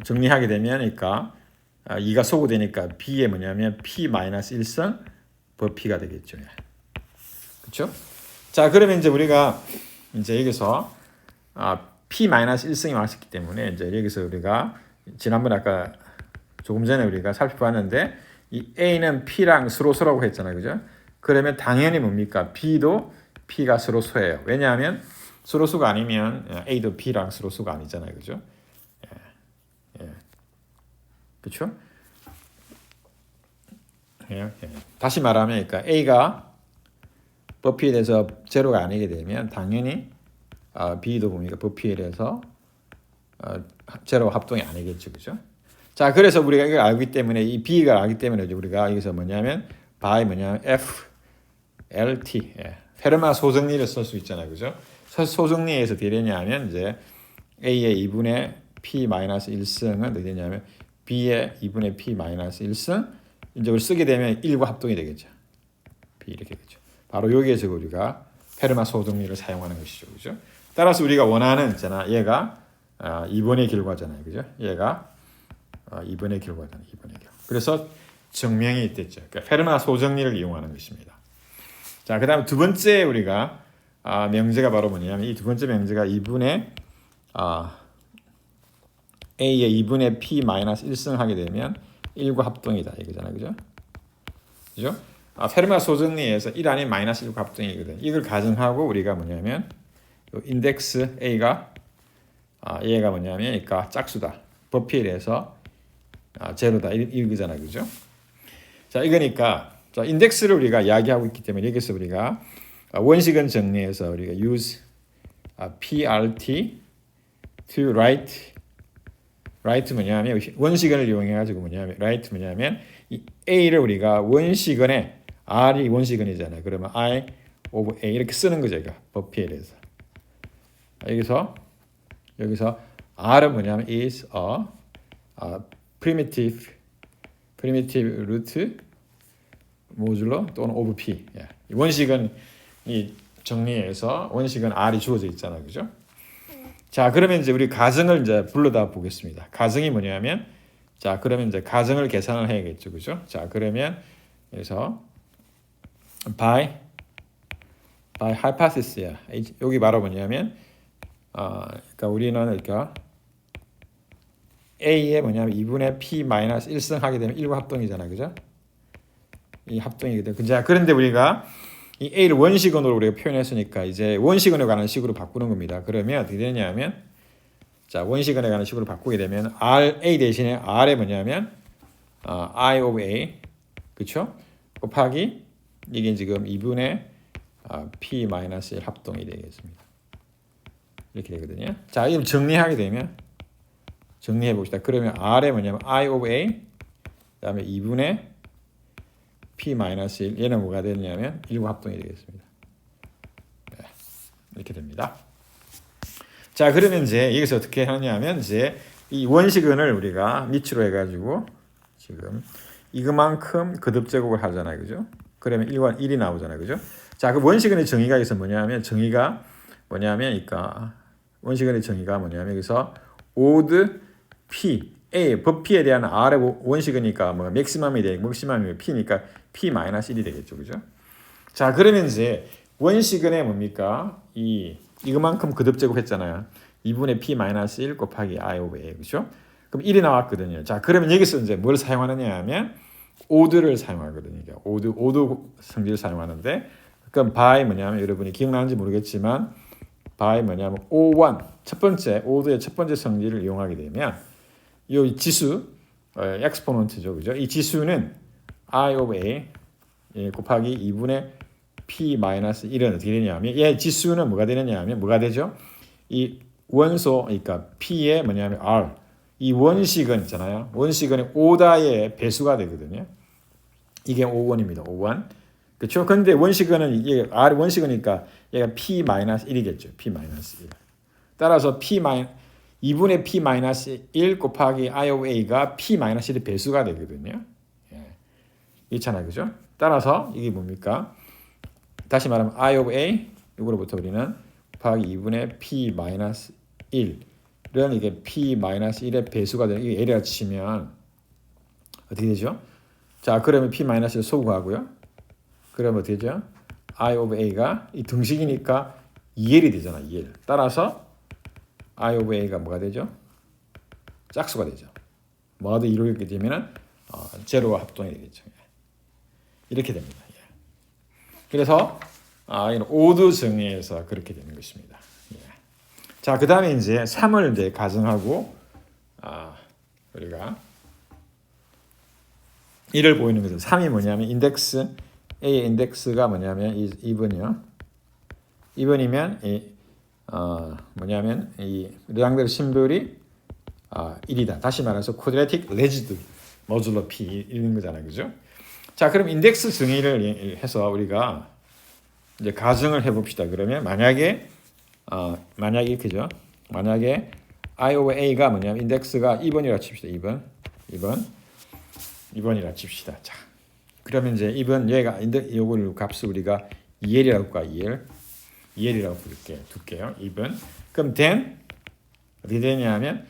정리하게 되면 그러니까 2가 소구되니까 B에 뭐냐면 P-1성 P가 되겠죠. 그렇죠? 자, 그러면 이제 우리가 이제 여기서 P-1승이 나왔기 때문에 이제 여기서 우리가 지난번 아까 조금 전에 우리가 살펴봤는데 이 A는 P랑 서로소라고 했잖아요. 그죠? 그러면 당연히 뭡니까? B도 P가 서로소예요. 왜냐하면 서로수가 아니면 A도 B랑 서로수가 아니잖아요. 그죠? 그렇죠? 다시 말하면 그러니까 A가 버피에 대해서 제로가 아니게 되면 당연히 B도 뭡니까? 버피에 대해서 제로 합동이 아니겠죠. 그죠? 자, 그래서 우리가 이걸 알기 때문에 이 B가 알기 때문에 우리가 여기서 뭐냐면 FLT 페르마 소정리를 쓸 수 있잖아요. 그죠? 소정리에서 어떻게 되냐면 이제 A의 2분의 P-1승은 어떻게 되냐면 B의 2분의 P-1승 이제 이걸 쓰게 되면 1과 합동이 되겠죠. B 이렇게 되겠죠. 바로 여기에서 우리가 페르마 소정리를 사용하는 것이죠. 그죠? 따라서 우리가 원하는 있잖아. 얘가 2번의 결과잖아요. 그죠? 얘가 2번의 결과잖아요. 2번의 결과. 그래서 증명이 됐죠. 그러니까 페르마 소정리를 이용하는 것입니다. 자, 그다음 두 번째 우리가 명제가 바로 뭐냐면 이 두 번째 명제가 2분의 A의 2분의 P-1승 하게 되면 1과 합동이다 이거잖아요. 그죠? 그죠? 페르마 소정리에서 1 아닌 마이너스 1과 합동이거든. 이걸 가정하고 우리가 뭐냐면 인덱스 A가 얘가 뭐냐면 그러니까 짝수다. 버피에 대해서 제로다 이거잖아요. 그죠? 자, 이거니까 자, 인덱스를 우리가 이야기하고 있기 때문에 여기서 우리가 원식은 정리해서 우리가 use PRT to write 뭐냐면 원식은을 이용해 가지고 뭐냐면 write 뭐냐면 이 A를 우리가 원식은에 R이 원식은이잖아요. 그러면 I of A 이렇게 쓰는 거죠. 이거 버피에 대해서. 여기서 R은 뭐냐면 is a primitive root 모듈로 또는 of P. 원식은 이 정리해서 원식은 R이 주어져 있잖아요. 그죠? 자, 그러면 이제 우리 가정을 이제 불러다 보겠습니다. 가정이 뭐냐면 자, 그러면 이제 가정을 계산을 해야겠죠. 그죠? 자, 그러면 그래서 by hypothesis야. 여기 바로 뭐냐면 그러니까 우리는 그러니까 A에 뭐냐면 2분의 P-1승 하게 되면 1과 합동이잖아요. 그죠? 이 합동이거든. 자, 그런데 우리가 이 A를 원식은으로 우리가 표현했으니까 이제 원식은에 관한 식으로 바꾸는 겁니다. 그러면 어떻게 되냐면 자, 원식은에 관한 식으로 바꾸게 되면 A 대신에 R에 뭐냐면 I of A 그쵸? 곱하기 이게 지금 2분의 P-1 합동이 되겠습니다. 이렇게 되거든요. 자, 이걸 정리하게 되면 정리해 봅시다. 그러면 R에 뭐냐면 I of A 그다음에 2분의 P-1 얘는 뭐가 되냐면 1과 합동이 되겠습니다. 네, 이렇게 됩니다. 자, 그러면 이제 여기서 어떻게 하냐면 이제 이 원식은을 우리가 밑으로 해가지고 지금 이거만큼 거듭 제곱을 하잖아요. 그죠? 그러면 1이 나오잖아요. 그죠? 자, 그 원식은의 정의가 여기서 뭐냐면 정의가 뭐냐면 그러니까 원시근의 정의가 뭐냐면 여기서 odd p a 법 p에 대한 r의 원식이니까 뭐 맥시멈이 돼 맥시멈이 p니까 p-1이 되겠죠, 그죠? 자, 그러면 이제 원식은의 뭡니까? 이거만큼 거듭제곱 했잖아요. 2분의 p-1 곱하기 i 오브 a, 그죠? 그럼 1이 나왔거든요. 자, 그러면 여기서 이제 뭘 사용하느냐 하면 odd를 사용하거든요. odd 성질을 사용하는데, 그럼 by 뭐냐면 여러분이 기억나는지 모르겠지만 by 뭐냐면 O1 첫 번째 odd의 첫 번째 성질을 이용하게 되면 이 지수 엑스포넌트죠, 그죠? 이 지수는 i 오브 a 곱하기 2분의 p-1은 어떻게 되냐면 얘 지수는 뭐가 되느냐면 뭐가 되죠? 이 원소 그러니까 p의 뭐냐면 r 이 원식은 있잖아요. 원식은 오다의 배수가 되거든요. 이게 O1입니다. O1. 그렇죠? 근데 원식은 이게 R 원식이니까 얘가 p-1이겠죠. p-1. 따라서 2분의 p-1 곱하기 i of a가 p-1의 배수가 되거든요. 예. 있잖아요. 그죠? 따라서 이게 뭡니까? 다시 말하면 i of a 이거로부터 우리는 곱하기 2분의 p-1 이런 이게 p-1의 배수가 되는 이게 L이라 치면 어떻게 되죠? 자, 그러면 p-1을 소구하고요. 그러면 어떻게 되죠? i of a가 이 등식이니까 2L이 되잖아. 2L. 따라서 i of a가 뭐가 되죠? 짝수가 되죠. 뭐가 더 이루게 되면은 제로와 합동이 되겠죠. 이렇게 됩니다. 그래서 이런 오드 정의에서 그렇게 되는 것입니다. 자, 그 다음에 이제 3을 이제 가정하고 우리가 1을 보이는 거죠. 3이 뭐냐면 인덱스 A의 인덱스가 뭐냐면 2번이요. 2번이면 뭐냐면 이 르랑데르 심볼이 1이다. 다시 말해서 쿼드라틱 레지드 모듈러 P 이런 거잖아요. 그죠? 자, 그럼 인덱스 정의를 해서 우리가 이제 가정을 해 봅시다. 그러면 만약에 그죠? 만약에 I over A가 뭐냐면 인덱스가 2번이라 칩시다. 2번이라 칩시다. 자, 그러면 이제 2번 얘가 요걸 값을 우리가 2L이라고 할까? 2L이라고 둘게요. 2번. 그럼 then 어떻게 되냐면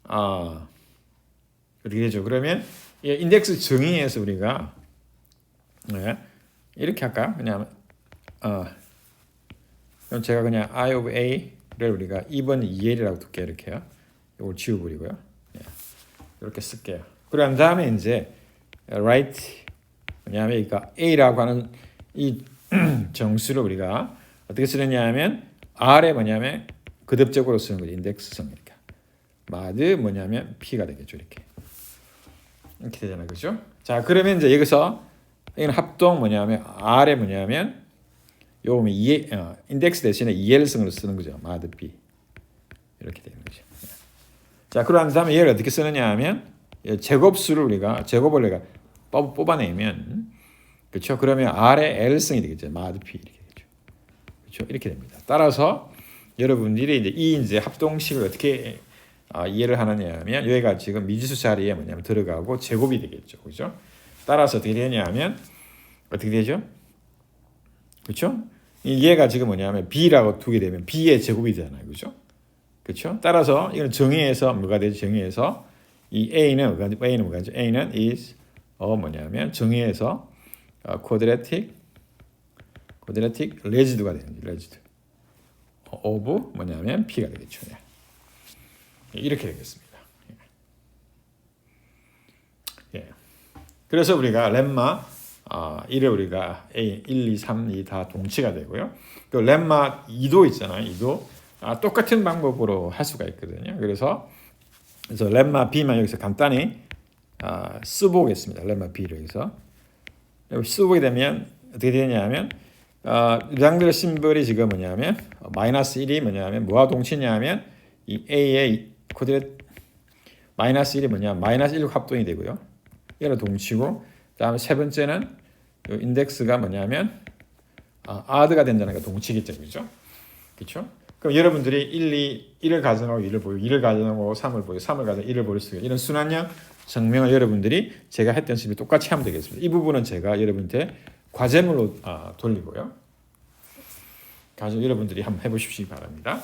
어떻게 되죠? 그러면 인덱스 정의에서 우리가 이렇게 할까요? 그냥 그럼 제가 그냥 I of A를 우리가 2번 2L이라고 둘게요. 이렇게요. 이걸 지워버리고요. 이렇게 쓸게요. 그런 다음에 이제 right 뭐냐면 그러니까 A라고 하는 이 정수를 우리가 어떻게 쓰느냐 하면 R에 뭐냐면 거듭적으로 쓰는 거죠. 인덱스성 이렇게. 마드 뭐냐면 P가 되겠죠. 이렇게 되잖아요. 그죠? 자, 그러면 이제 여기서 이건 합동 뭐냐면 R에 뭐냐면 요 인덱스 대신에 EL성을 쓰는 거죠. 마드 B. 이렇게 되는 거죠. 자, 그런 다음에 얘를 어떻게 쓰느냐 하면 제곱수를 우리가 제곱을 내가 뽑아내면 그렇죠? 그러면 R의 L성이 되겠죠. 마드 P 이렇게 되죠. 그렇죠? 이렇게 됩니다. 따라서 여러분들이 이제 합동식을 어떻게 이해를 하느냐 하면 여기가 지금 미지수 자리에 뭐냐면 들어가고 제곱이 되겠죠. 그렇죠? 따라서 어떻게 되냐면 어떻게 되죠? 그렇죠? 얘가 지금 뭐냐면 B라고 두게 되면 B의 제곱이 되잖아요. 그렇죠? 그렇죠? 따라서 이건 정의에서 뭐가 되죠? 정의에서 이 A는 뭐가 되죠? A는 is 뭐냐면 정의에서 quadratic 레지드가 되는 거죠. 레지드 of 뭐냐면 P가 되겠죠. 이렇게 되겠습니다. 그래서 우리가 렘마 1을 우리가 A 1, 2, 3, 2 다 동치가 되고요. 또 렘마 2도 있잖아요. 2도 똑같은 방법으로 할 수가 있거든요. 그래서 렘마 B만 여기서 간단히 써보겠습니다. 렘마 B를 여기서 써보게 되면 어떻게 되냐면 르랑데르 심볼이 지금 뭐냐면 마이너스 1이 뭐냐면 뭐와 동치냐면 이 A의 코드렛 마이너스 1이 뭐냐 마이너스 1 합동이 되고요. 얘를 동치고 다음에 세 번째는 이 인덱스가 뭐냐면 아드가 된다는 게 동치겠죠. 그죠? 그렇죠? 그럼 여러분들이 1을 가정하고 2를 보이고 2를 가정하고 3을 보이고 3을 가정하고 1을 보일 수 있는 이런 순환형 증명을 여러분들이 제가 했던 식으로 똑같이 하면 되겠습니다. 이 부분은 제가 여러분한테 과제물로 돌리고요. 가서 여러분들이 한번 해보십시기 바랍니다.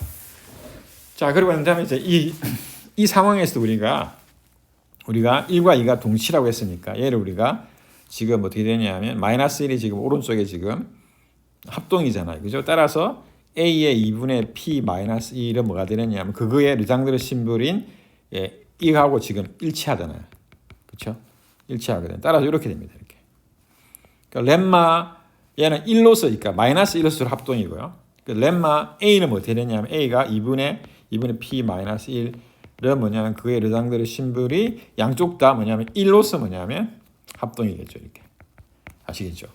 자, 그리고 난 다음에 이제 이 상황에서 우리가 1과 2가 동시라고 했으니까 얘를 우리가 지금 어떻게 되냐면 마이너스 1이 지금 오른쪽에 지금 합동이잖아요. 그죠? 따라서 A의 2분의 P 마이너스 1은 뭐가 되느냐면 그거의 르장드르 심볼인 이하고 지금 일치하잖아요. 그렇죠? 일치하거든요. 따라서 이렇게 됩니다. 이렇게. 그러니까 렘마 얘는 1로서니까 마이너스 1로서 합동이고요. 그 렘마 A는 뭐 되느냐면 A가 2분의 P 마이너스 1은 뭐냐면 그의 르장드르 심볼이 양쪽 다 뭐냐면 1로서 뭐냐면 합동이겠죠. 이렇게. 아시겠죠?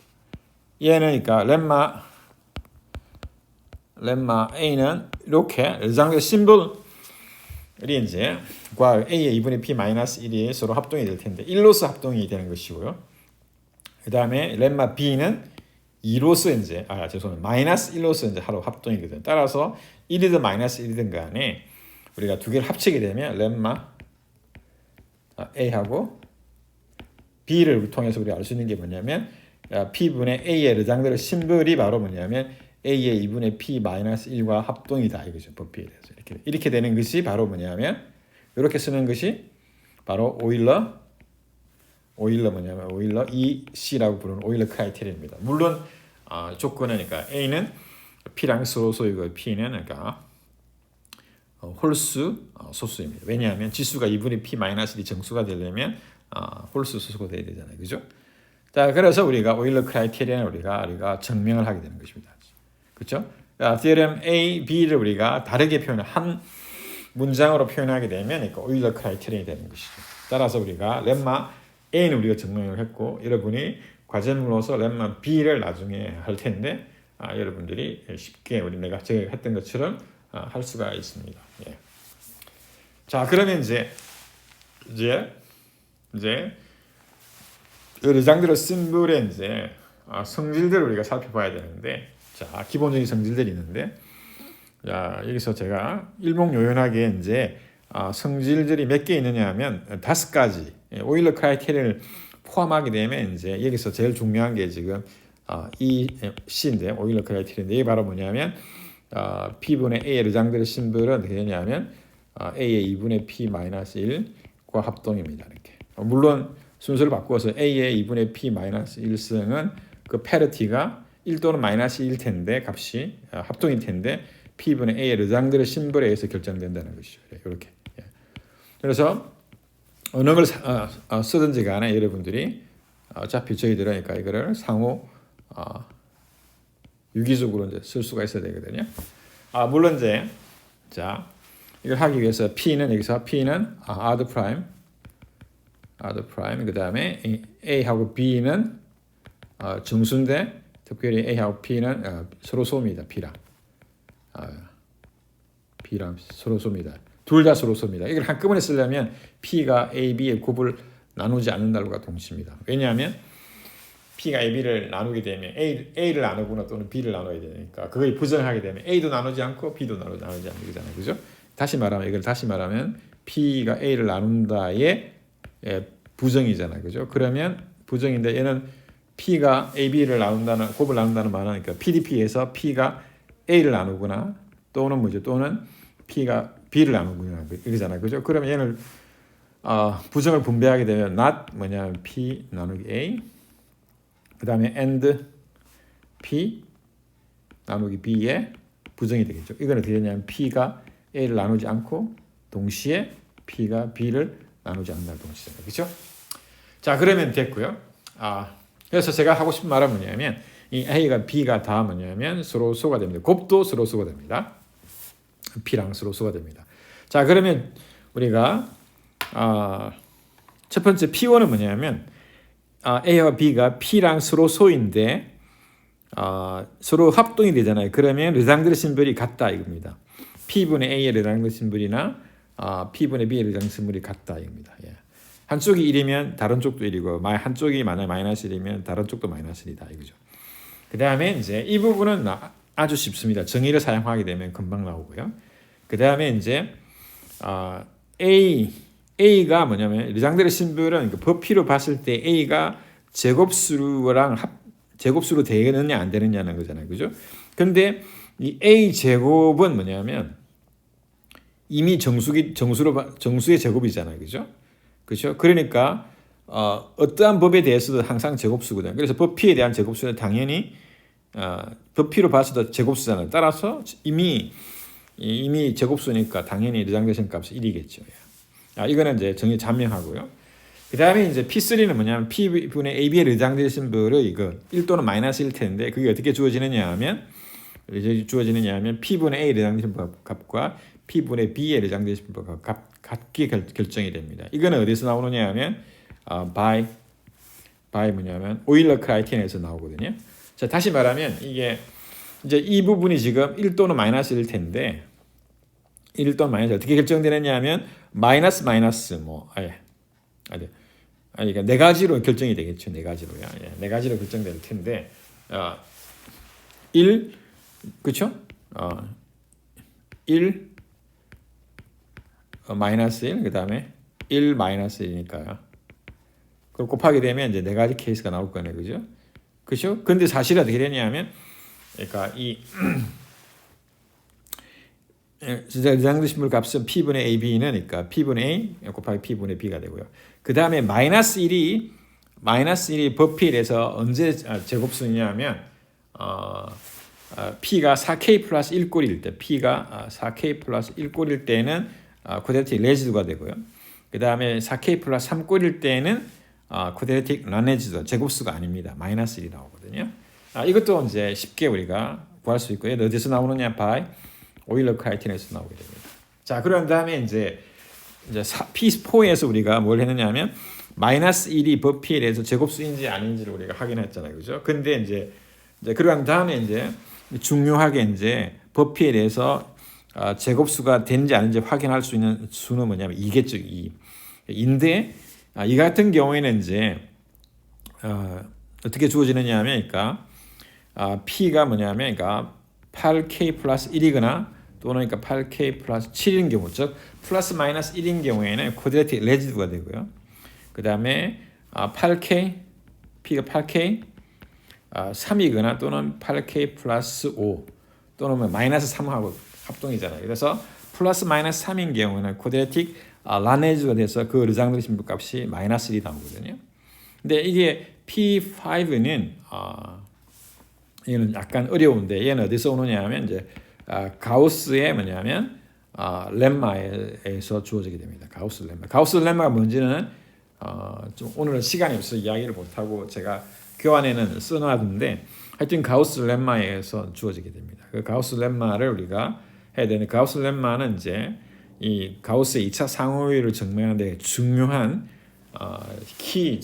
얘는 그러니까 렘마 A는 이렇게 르장드르 심볼이 이제 과 A의 2분의 P 마이너스 1이 서로 합동이 될 텐데 1로서 합동이 되는 것이고요. 그 다음에 렘마 B는 2로서 이제 죄송합니다. 마이너스 1로서 이제 하루 합동이거든요. 따라서 1이든 마이너스 1이든 간에 우리가 두 개를 합치게 되면 렘마 A하고 B를 통해서 우리가 알 수 있는 게 뭐냐면 P분의 A의 르장드르 심볼이 바로 뭐냐면 A의 2분의 P 마이너스 1과 합동이다 이거죠. 법비에 대해서 이렇게 되는 것이 바로 뭐냐면 이렇게 쓰는 것이 바로 오일러 EC라고 부르는 오일러 크라이테리아입니다. 물론 조건은 그러니까 A는 P랑 소수이고 P는 그러니까 홀수 소수입니다. 왜냐하면 지수가 2분의 P 마이너스 1이 정수가 되려면 홀수 소수가 돼야 되잖아요. 그죠? 자, 그래서 우리가 오일러 크라이테리아는 우리가 증명을 하게 되는 것입니다. 그렇죠? theorem A, B를 우리가 다르게 한 문장으로 표현하게 되면 그러니까 오일러 크라이테리아가 되는 것이죠. 따라서 우리가 렘마 A는 우리가 증명을 했고 여러분이 과제물로서 렘마 B를 나중에 할 텐데 여러분들이 쉽게 내가 제가 했던 것처럼 할 수가 있습니다. 예. 자, 그러면 이제 르장드르 심볼의 이제 성질들을 우리가 살펴봐야 되는데, 자, 기본적인 성질들이 있는데, 자, 여기서 제가 일목요연하게 이제 성질들이 몇 개 있느냐 하면 5가지 오일러 크라이테리아를 포함하게 되면 이제 여기서 제일 중요한 게 지금 이 C인데 오일러 크라이테리아인데 이게 바로 뭐냐면 P분의 A의 르장드르 심볼은 어떻게 되냐면 A의 2분의 P 마이너스 1과 합동입니다. 이렇게. 물론 순서를 바꾸어서 A의 2분의 P 마이너스 1승은 그 페르티가 1 또는 마이너스 1일 텐데 값이 합동일 텐데 P분의 A의 르장드르 심볼에 의해서 결정된다는 것이죠. 이렇게. 그래서 어느 걸 쓰든지 간에 여러분들이 어차피 저희들은 그러니까 이거를 상호 유기적으로 이제 쓸 수가 있어야 되거든요. 물론 이제 자 이걸 하기 위해서 P는 여기서 P는 R 프라임 그 다음에 A하고 B는 정수인데 특별히 A하고 P는 서로 소입니다. B랑 서로 소입니다. 둘 다 서로 소입니다. 이걸 한꺼번에 쓰려면 P가 A, B의 곱을 나누지 않는다고가 동시입니다. 왜냐하면 P가 A, B를 나누게 되면 A를 나누거나 또는 B를 나눠야 되니까 그걸 부정하게 되면 A도 나누지 않고 B도 나누지 않는 거잖아요. 그죠? 이걸 다시 말하면 P가 A를 나눈다의 부정이잖아요. 그죠? 그러면 부정인데 얘는 P가 A, B를 나눈다는 곱을 나눈다는 말은 그러니까 PDP에서 P가 A를 나누거나 또는 P가 B를 나누거나 이러잖아요. 그죠? 그러면 얘를 부정을 분배하게 되면 not 뭐냐면 P 나누기 A 그 다음에 and P 나누기 B의 부정이 되겠죠. 이거는 어떻게 되냐면 P가 A를 나누지 않고 동시에 P가 B를 나누지 않는다는 동시잖아요. 그렇죠? 자, 그러면 됐고요. 그래서 제가 하고 싶은 말은 뭐냐면 이 A가 B가 다 뭐냐면 서로 소가 됩니다. 곱도 서로 소가 됩니다. P랑 서로 소가 됩니다. 자, 그러면 우리가 첫 번째 P1은 뭐냐면 A와 B가 P랑 서로 소인데 서로 합동이 되잖아요. 그러면 르장드르 심볼이 같다 이겁니다. P분의 A의 르장드르 심볼이나 P분의 B의 르장드르 심볼이 같다 이겁니다. 예. 한쪽이 1이면 다른 쪽도 1이고 한쪽이 만약 마이너스 1이면 다른 쪽도 마이너스 1이다 이거죠. 그 다음에 이제 이 부분은 아주 쉽습니다. 정의를 사용하게 되면 금방 나오고요. 그 다음에 이제 A가 뭐냐면 르장드르 심볼은 법피로 봤을 때 A가 제곱수로 되느냐 안 되느냐는 거잖아요. 그죠? 근데 이 A 제곱은 뭐냐면 이미 정수의 제곱이잖아요, 그죠? 그렇죠? 그러니까 어떠한 법에 대해서도 항상 제곱수거든요. 그래서 법 P에 대한 제곱수는 당연히 법 P로 봐서도 제곱수잖아요. 따라서 이미 제곱수니까 당연히 르장대신 값이 1이겠죠. 이거는 이제 정리 잔명하고요. 그 다음에 이제 P3는 뭐냐면 P분의 AB의 르장대신분을 이거 1 또는 마이너스 1 텐데 그게 어떻게 주어지느냐 하면 P분의 A 르장대신분 값과 P분의 B의 르장대신분 값 같게 결정이 됩니다. 이거는 어디서 나오느냐 하면 by 뭐냐면 오일러 크라이테리언에서 나오거든요. 자, 다시 말하면 이게 이제 이 부분이 지금 1 또는 마이너스 1 텐데 1 또는 마이너스 어떻게 결정되느냐 하면 마이너스 그러니까 네 가지로 결정이 되겠죠. 네 가지로요. 네 가지로 결정될 텐데 1 그렇죠? 1 마이너스 1 그다음에 1 마이너스 1이니까요. 그걸 곱하게 되면 이제 네 가지 케이스가 나올 거네. 그죠? 그렇죠? 근데 사실은 어떻게 되냐면 그러니까 이 르장대신분 값은 P분의 AB는 그러니까 P분의 A 곱하기 P분의 B가 되고요. 그 다음에 마이너스 1이 법 P에서 언제 제곱수냐면 P가 4K 플러스 1꼴일 때 P가 4K 플러스 1꼴일 때는 쿼드레틱 레지두가 되고요. 그 다음에 4K 플러스 3꼴일 때는 쿼드레틱 넌레지두 제곱수가 아닙니다. 마이너스 1이 나오거든요. 이것도 이제 쉽게 우리가 구할 수 있고요. 어디서 나오느냐 by 오일러 크라이테리언에서 나오게 됩니다. 자, 그런 다음에 이제 P4에서 우리가 뭘 했느냐면 마이너스 1이 법 P에 대해서 제곱수인지 아닌지를 우리가 확인했잖아요, 그죠? 근데 이제 그런 다음에 이제 중요하게 이제 법 P에 대해서 제곱수가 된지 아닌지 확인할 수 있는 수는 뭐냐면 2겠죠, 2. 인데 이 같은 경우에는 이제 어떻게 주어지느냐 하면 그러니까 P가 뭐냐면 그러니까 8K 플러스 1이거나 또는 그러니까 8K 플러스 7인 경우, 즉 플러스 마이너스 1인 경우에는 쿼드레틱 레지두가 되고요. 그 다음에 8K, P가 8K 3이거나 또는 8K 플러스 5 또는 마이너스 3하고 합동이잖아요. 그래서 플러스 마이너스 3인 경우는 쿼드레틱 라네즈가 돼서 그 르장대신분 값이 마이너스 1이 나오거든요. 근데 이게 P5는 얘는 약간 어려운데 얘는 어디서 오느냐 하면 이제 가우스의 뭐냐면 렘마에서 주어지게 됩니다. 가우스 렘마가 뭔지는 좀 오늘은 시간이 없어서 이야기를 못하고 제가 교환에는 써놨는데 하여튼 가우스 렘마에서 주어지게 됩니다. 그 가우스 렘마를 우리가 해야 되는 가우스 렘마는 이제 이 가우스의 2차 상호율을 증명하는 데 중요한 키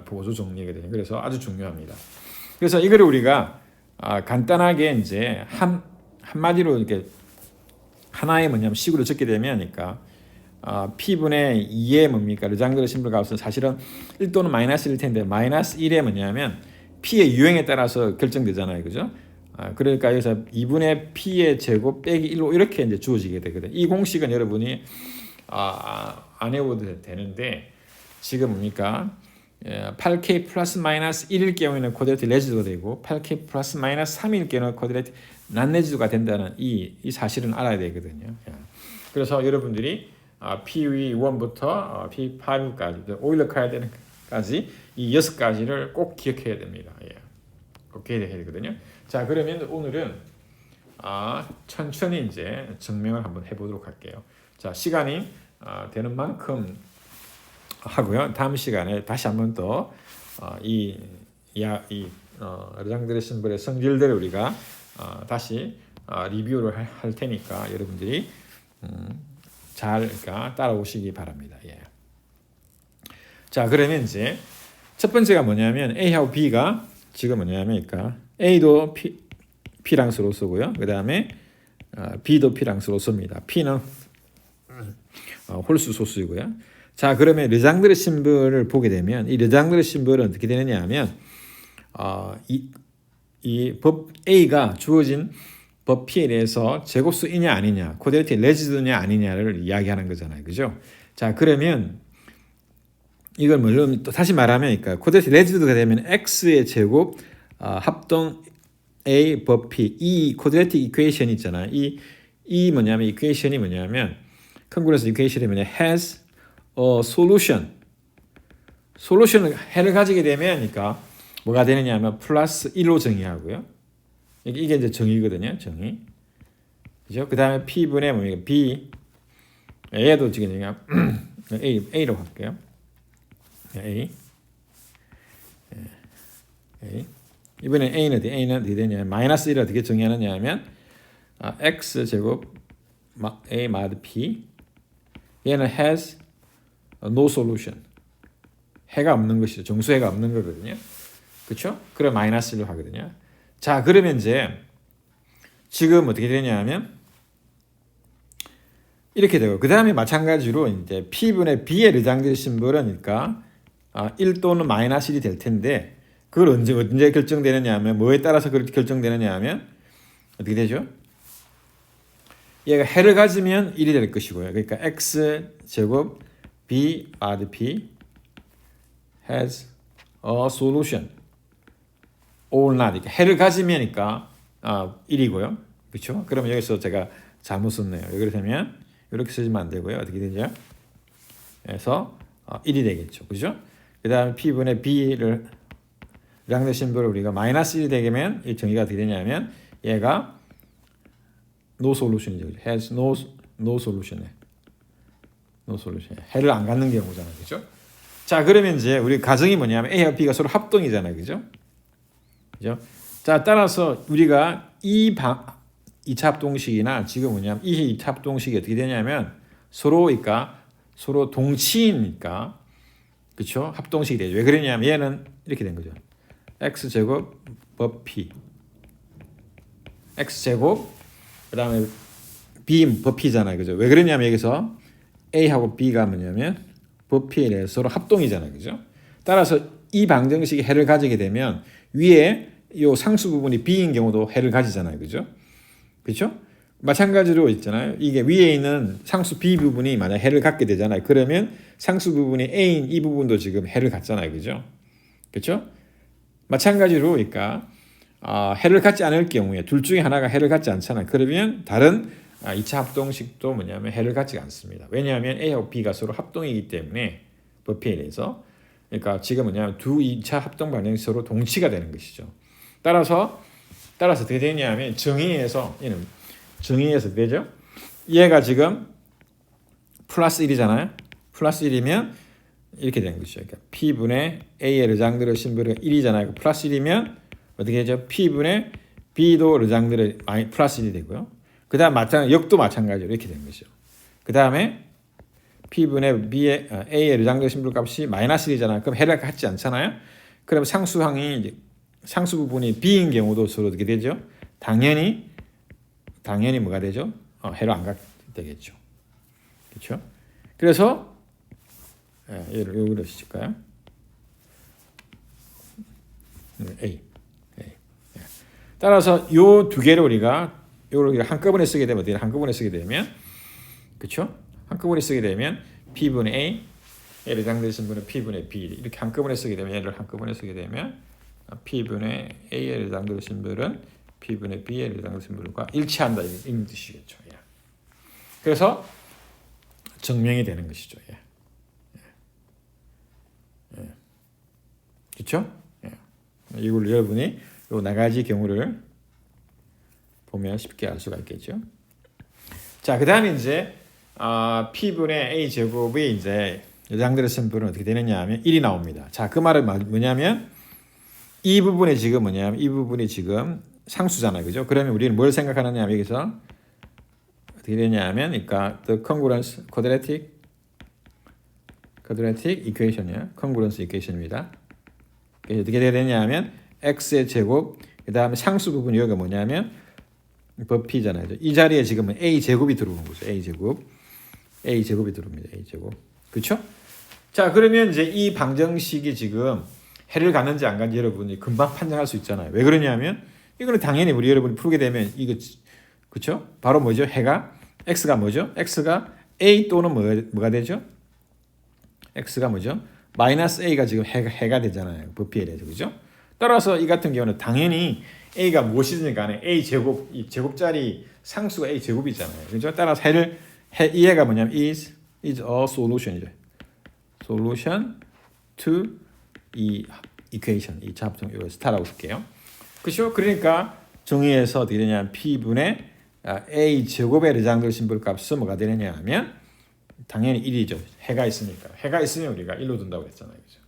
보조 정리거든요. 그래서 아주 중요합니다. 그래서 이거를 우리가 간단하게 이제 한마디로 이렇게 하나의 뭐냐면 식으로 적게 되면 그러니까 P분의 2의 뭡니까? 르장대신분 값은 사실은 1 또는 마이너스 1일 텐데 마이너스 1의 뭐냐면 P의 유형에 따라서 결정되잖아요. 그죠? 그러니까 여기서 2분의 P의 제곱 빼기 1로 이렇게 이제 주어지게 되거든요. 이 공식은 여러분이 안 해도 되는데 지금 뭡니까? 8K 플러스 마이너스 1일 경우에는 쿼드레틱 레지두가 되고 8K 플러스 마이너스 3일 경우는 쿼드레틱 난레지두가 된다는 이 사실은 알아야 되거든요. 그래서 여러분들이 P1부터 P5까지 오일러 크라이테리언까지 이 6가지를 꼭 기억해야 됩니다. 꼭 기억해야 되거든요. 자, 그러면 오늘은 천천히 이제 증명을 한번 해보도록 할게요. 자, 시간이 되는 만큼 하고요. 다음 시간에 다시 한번 더 르장대신분의 성질들을 우리가 다시 리뷰를 할 테니까 여러분들이 잘 그러니까 따라오시기 바랍니다. 자, 그러면 이제 첫 번째가 뭐냐면 A하고 B가 지금 뭐냐면 그러니까 A도 P랑 서로 쓰고요. 그 다음에 B도 P랑 서로 씁니다. P는 홀수 소수이고요. 자, 그러면 르장대신분을 보게 되면 이 르장대신분은 어떻게 되느냐 하면 이 법 A가 주어진 법 P에 대해서 제곱수이냐 아니냐, 쿼드레틱 레지두냐 아니냐를 이야기하는 거잖아요. 그죠? 자, 그러면 이걸 물론 또 다시 말하면 그러니까 쿼드레틱 레지두가 되면 X의 제곱 합동 A 법 P 이 쿼드레틱 이퀘이션이 있잖아요. 이 뭐냐면 이퀘이션이 뭐냐면 congruence equation이 뭐냐? has a solution. 솔루션을 해를 가지게 되면 그러니까 뭐가 되느냐 하면 플러스 1로 정의하고요. 이게 이제 정의거든요. 정의. 그죠? 그 다음에 P분의 뭡니까? B. 얘도 지금 그냥 A로 할게요. A. A. 이번에 A는 어떻게 되냐? 마이너스 1을 어떻게 정의하느냐 하면 X제곱 A 마드 P. 얘는 has no solution. 해가 없는 것이죠. 정수해가 없는 거거든요. 그렇죠? 그럼 마이너스 1로 하거든요. 자, 그러면 이제 지금 어떻게 되냐 하면 이렇게 되고 그 다음에 마찬가지로 이제 P분의 B의 르장들 심벌이니까 1 또는 마이너스 1이 될 텐데 그걸 언제 결정되느냐 하면 뭐에 따라서 그렇게 결정되느냐 하면 어떻게 되죠? 얘가 해를 가지면 1이 될 것이고요. 그러니까 X제곱 B 마드 P has a solution or not. 해를 가지면이니까 1이고요. 그렇죠? 그러면 여기서 제가 잘못 썼네요. 여기 되면 이렇게 쓰시면 안 되고요. 어떻게 되죠? 그래서 1이 되겠죠. 그죠? 그 다음에 P분의 B를 량대 심벌을 우리가 마이너스 1이 되면 이 정의가 어떻게 되냐면 얘가 no solution이죠. has no solution. no solution. 해를 안 갖는 경우잖아요. 그죠? 자, 그러면 이제 우리 가정이 뭐냐면 A와 B가 서로 합동이잖아요. 그죠? 그죠? 자, 따라서 우리가 2차 합동식이나 지금 뭐냐면 이 2차 합동식이 어떻게 되냐면 서로 동치니까 그렇죠? 합동식이 되죠. 왜 그러냐면 얘는 이렇게 된 거죠. X제곱 법 P X제곱 그 다음에 B 법 P잖아요. 그죠? 왜 그러냐면 여기서 A하고 B가 뭐냐면 법 P에 대해서 서로 합동이잖아요. 그죠? 따라서 이 방정식이 해를 가지게 되면 위에 이 상수 부분이 B인 경우도 해를 가지잖아요. 그죠? 그렇죠? 마찬가지로 있잖아요. 이게 위에 있는 상수 B 부분이 만약 해를 갖게 되잖아요. 그러면 상수 부분이 A인 이 부분도 지금 해를 갖잖아요. 그죠? 그렇죠? 마찬가지로 그러니까 해를 갖지 않을 경우에 둘 중에 하나가 해를 갖지 않잖아요. 그러면 다른 2차 합동식도 뭐냐면 해를 갖지 않습니다. 왜냐하면 A하고 B가 서로 합동이기 때문에 법에 대해서 그러니까 지금 뭐냐면 두 2차 합동 방정이 서로 동치가 되는 것이죠. 따라서 어떻게 되냐면 정의에서 되죠. 얘가 지금 플러스 1이잖아요. 플러스 1이면 이렇게 되는 것이죠. 그러니까 P분의 A의 르장들의 심벌이 1이잖아요. 플러스 1이면 어떻게 되죠? P분의 B도 르장들의 플러스 1이 되고요. 그 다음 역도 마찬가지로 이렇게 되는 것이죠. 그 다음에 P분의 A의 르장들의 심벌 값이 마이너스 1이잖아요. 그럼 해를 갖지 않잖아요. 그럼 상수 부분이 B인 경우도 서로 어떻게 되죠? 당연히 뭐가 되죠? 해를 안 갖게 되겠죠. 그렇죠? 그래서 얘를 여기로 쓰실까요? A. 따라서 요 두 개를 우리가 한꺼번에 쓰게 되면 한꺼번에 쓰게 되면 그렇죠? 한꺼번에 쓰게 되면 P분의 A, 얘를 장대신 분은 P분의 B 이렇게 한꺼번에 쓰게 되면 얘를 한꺼번에 쓰게 되면 P분의 A의 장대의 심벌은 P분의 B의 장대의 심벌과 일치한다 이런 뜻이겠죠. 예. 그래서 증명이 되는 것이죠. 예. 예. 그렇죠? 예. 이걸 여러분이 요 나가지 경우를 보면 쉽게 알 수가 있겠죠. 자, 그다음에 이제 P분의 A 제곱이 이제 장대의 심벌은 어떻게 되느냐 하면 1이 나옵니다. 자, 그 말은 뭐냐면 이 부분이 지금 상수잖아요. 그죠? 그러면 우리는 뭘 생각하느냐 하면 여기서 어떻게 되냐면 그러니까 the congruence quadratic equation이에요. congruence equation입니다. 어떻게 되느냐 하면 x의 제곱 그다음에 상수 부분이 여기가 뭐냐면 법 P잖아요. 이 자리에 지금은 A 제곱이 들어오는 거죠. A 제곱이 들어옵니다. A 제곱. 그렇죠? 자, 그러면 이제 이 방정식이 지금 해를 가는지 안 가는지 여러분이 금방 판단할 수 있잖아요. 왜 그러냐면 이거는 당연히 우리 여러분이 풀게 되면 이거 그렇죠? 바로 뭐죠? 해가 x가 뭐죠? x가 a 또는 뭐가 되죠? x가 뭐죠? 마이너스 a가 지금 해가 되잖아요. 부피에 대해서 그죠? 따라서 이 같은 경우는 당연히 a가 무엇이든 간에 a 제곱 이 제곱짜리 상수가 a 제곱이잖아요. 그죠? 따라서 이해가 뭐냐면 is a solution이죠. solution to 이 equation, 이 자합성 이거 스타라고 쓸게요. 그렇죠? 그러니까 정의에서 어떻게 되냐면 P분의 A 제곱의 르장들 심볼 값은 뭐가 되느냐 하면 당연히 1이죠. 해가 있으니까. 해가 있으면 우리가 1로 둔다고 했잖아요. 그죠?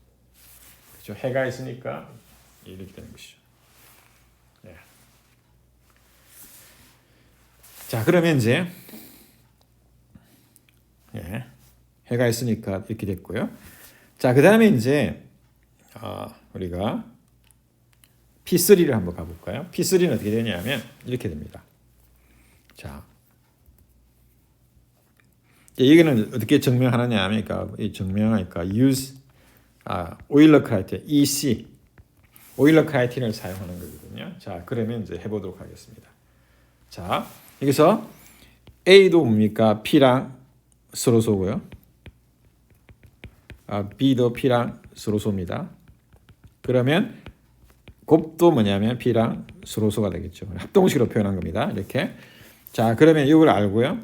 그렇죠? 해가 있으니까 이렇게 되는 것이죠. 네. 자, 그러면 이제 해가 있으니까 이렇게 됐고요. 자, 그 다음에 이제 우리가 P3를 한번 가볼까요? P3는 어떻게 되냐면 이렇게 됩니다. 자, 이거는 어떻게 증명하느냐 하니까 이 증명하니까 use 오일러 크라이테리아 EC 오일러 크라이테리아를 사용하는 거거든요. 자, 그러면 이제 해보도록 하겠습니다. 자, 여기서 A도 뭡니까? P랑 서로소고요. B도 P랑 서로소입니다. 그러면 곱도 뭐냐면 P랑 서로소가 되겠죠. 합동식으로 표현한 겁니다. 이렇게. 자, 그러면 이걸 알고요.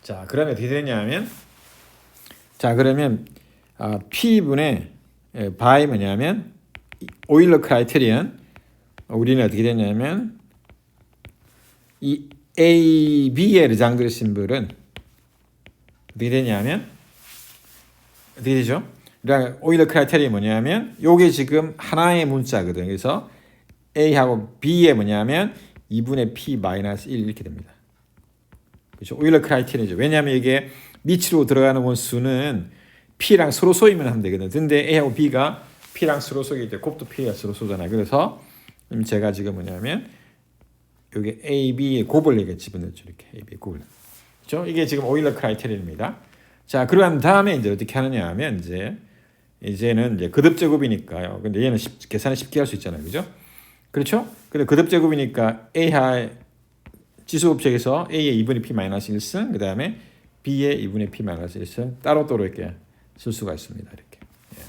자, 그러면 어떻게 되냐면 자, 그러면 P분의 by 뭐냐면 오일러 크라이테리언 우리는 어떻게 되냐면 이 A, B의 르장들 심볼은 어떻게 되냐면 어떻게 되죠? 그러니까 오일러 크라이테리언이 뭐냐면 요게 지금 하나의 문자거든요. 그래서 A하고 B의 뭐냐면 2분의 P-1 이렇게 됩니다. 그렇죠? 오일러 크라이테리언이죠. 왜냐하면 이게 밑으로 들어가는 원수는 P랑 서로 쏘이면 하면 되거든요. 근데 A하고 B가 P랑 서로 쏘기 때문에 곱도 P가 서로 쏘잖아요. 그래서 제가 지금 뭐냐면 여기 A, B의 곱을 이렇게 집어넣죠. 이렇게 A, B 곱을. 그렇죠? 이게 지금 오일러 크라이테리언입니다. 자, 그러한 다음에 이제 어떻게 하느냐 하면 이제는 이제 거듭 제곱이니까요. 근데 얘는 계산을 쉽게 할 수 있잖아요. 그죠? 그렇죠? 근데 거듭 제곱이니까 A하 지수 법칙에서 A의 2분의 P-1승, 그 다음에 B의 2분의 P-1승 따로따로 이렇게 쓸 수가 있습니다. 이렇게. 예.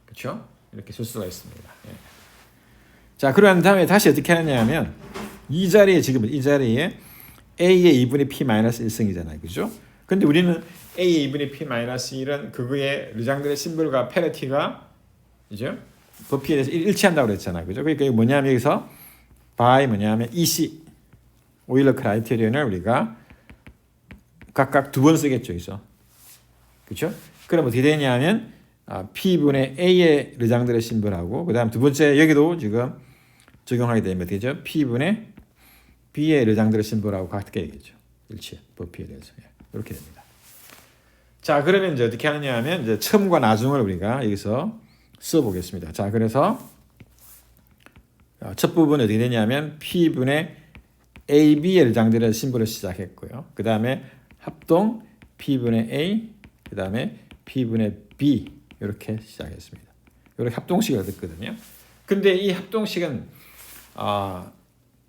그렇죠? 이렇게 쓸 수가 있습니다. 예. 자, 그러한 다음에 다시 어떻게 하느냐 하면 이 자리에 A의 2분의 P-1승이잖아요. 그죠? 근데 우리는 A의 2분의 P-1은 그거의 르장들의 심볼과 페널티가 이제 부피에 대해서 일치한다고 그랬잖아요. 그죠? 그러니까 이게 뭐냐면 여기서 by 뭐냐면 EC 오일러 크라이테리언을 우리가 각각 두 번 쓰겠죠. 여기서. 그렇죠? 그럼 어떻게 되냐면 P분의 A의 르장들의 심볼하고 그 다음 두 번째 여기도 지금 적용하게 되면 되죠. P분의 B의 르장들의 심볼하고 같게 되겠죠. 일치 부피에 대해서. 이렇게 됩니다. 자, 그러면 이제 어떻게 하느냐 하면 이제 첨과 나중을 우리가 여기서 써보겠습니다. 자, 그래서 첫 부분은 어떻게 되냐면 P분의 AB의 르장들의 심볼을 시작했고요. 그 다음에 합동 P분의 A, 그 다음에 P분의 B 이렇게 시작했습니다. 이렇게 합동식을 얻었거든요. 근데 이 합동식은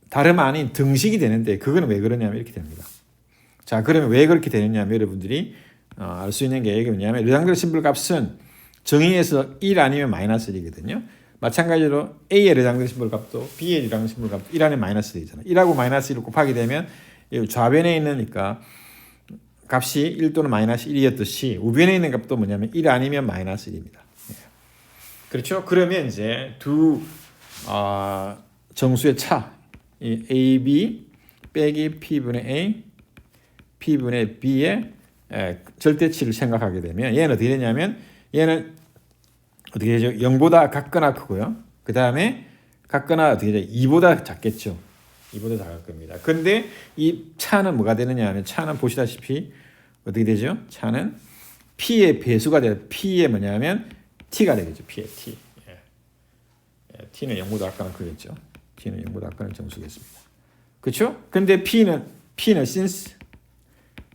다름 아닌 등식이 되는데 그거는 왜 그러냐면 이렇게 됩니다. 자, 그러면 왜 그렇게 되느냐면 여러분들이 알 수 있는 게 뭐냐면 르장들 심볼 값은 정의에서 1 아니면 마이너스 1이거든요. 마찬가지로 A의 르장들 심볼 값도 B의 르장들 심볼 값도 1 아니면 마이너스 1이잖아요. 1하고 마이너스 1을 곱하게 되면 좌변에 있으니까 값이 1 또는 마이너스 1이었듯이 우변에 있는 값도 뭐냐면 1 아니면 마이너스 1입니다. 그렇죠? 그러면 이제 두 정수의 차 이 AB 빼기 P분의 A P분의 B의 절대치를 생각하게 되면 얘는 어떻게 되냐면 얘는 어떻게 되죠? 0보다 같거나 크고요. 그 다음에 같거나 어떻게 되죠? 2보다 작겠죠. 2보다 작을 겁니다. 근데 이 차는 뭐가 되느냐 하면 차는 보시다시피 어떻게 되죠? 차는 P의 배수가 돼요. P의 뭐냐면 T가 되겠죠. P의 T. T는 0보다 같거나 크겠죠. T는 0보다 같거나 정수겠습니다. 그렇죠? 근데 P는 since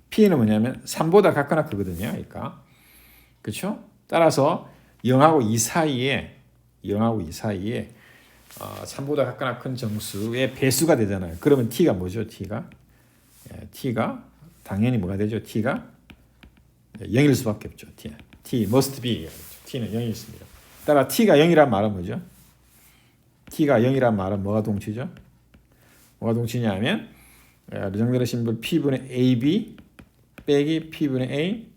P는 뭐냐면 3보다 같거나 크거든요. 그러니까. 그렇죠? 따라서 0하고 2 사이에 3보다 같거나 큰 정수의 배수가 되잖아요. 그러면 T가 뭐죠? T가 당연히 뭐가 되죠? T가 0일 수밖에 없죠. T must be. T는 0이 있습니다. 따라 T가 0이란 말은 뭐죠? T가 0이란 말은 뭐가 동치죠? 뭐가 동치냐 하면 르장드레 심볼 P분의 AB 빼기 P분의 A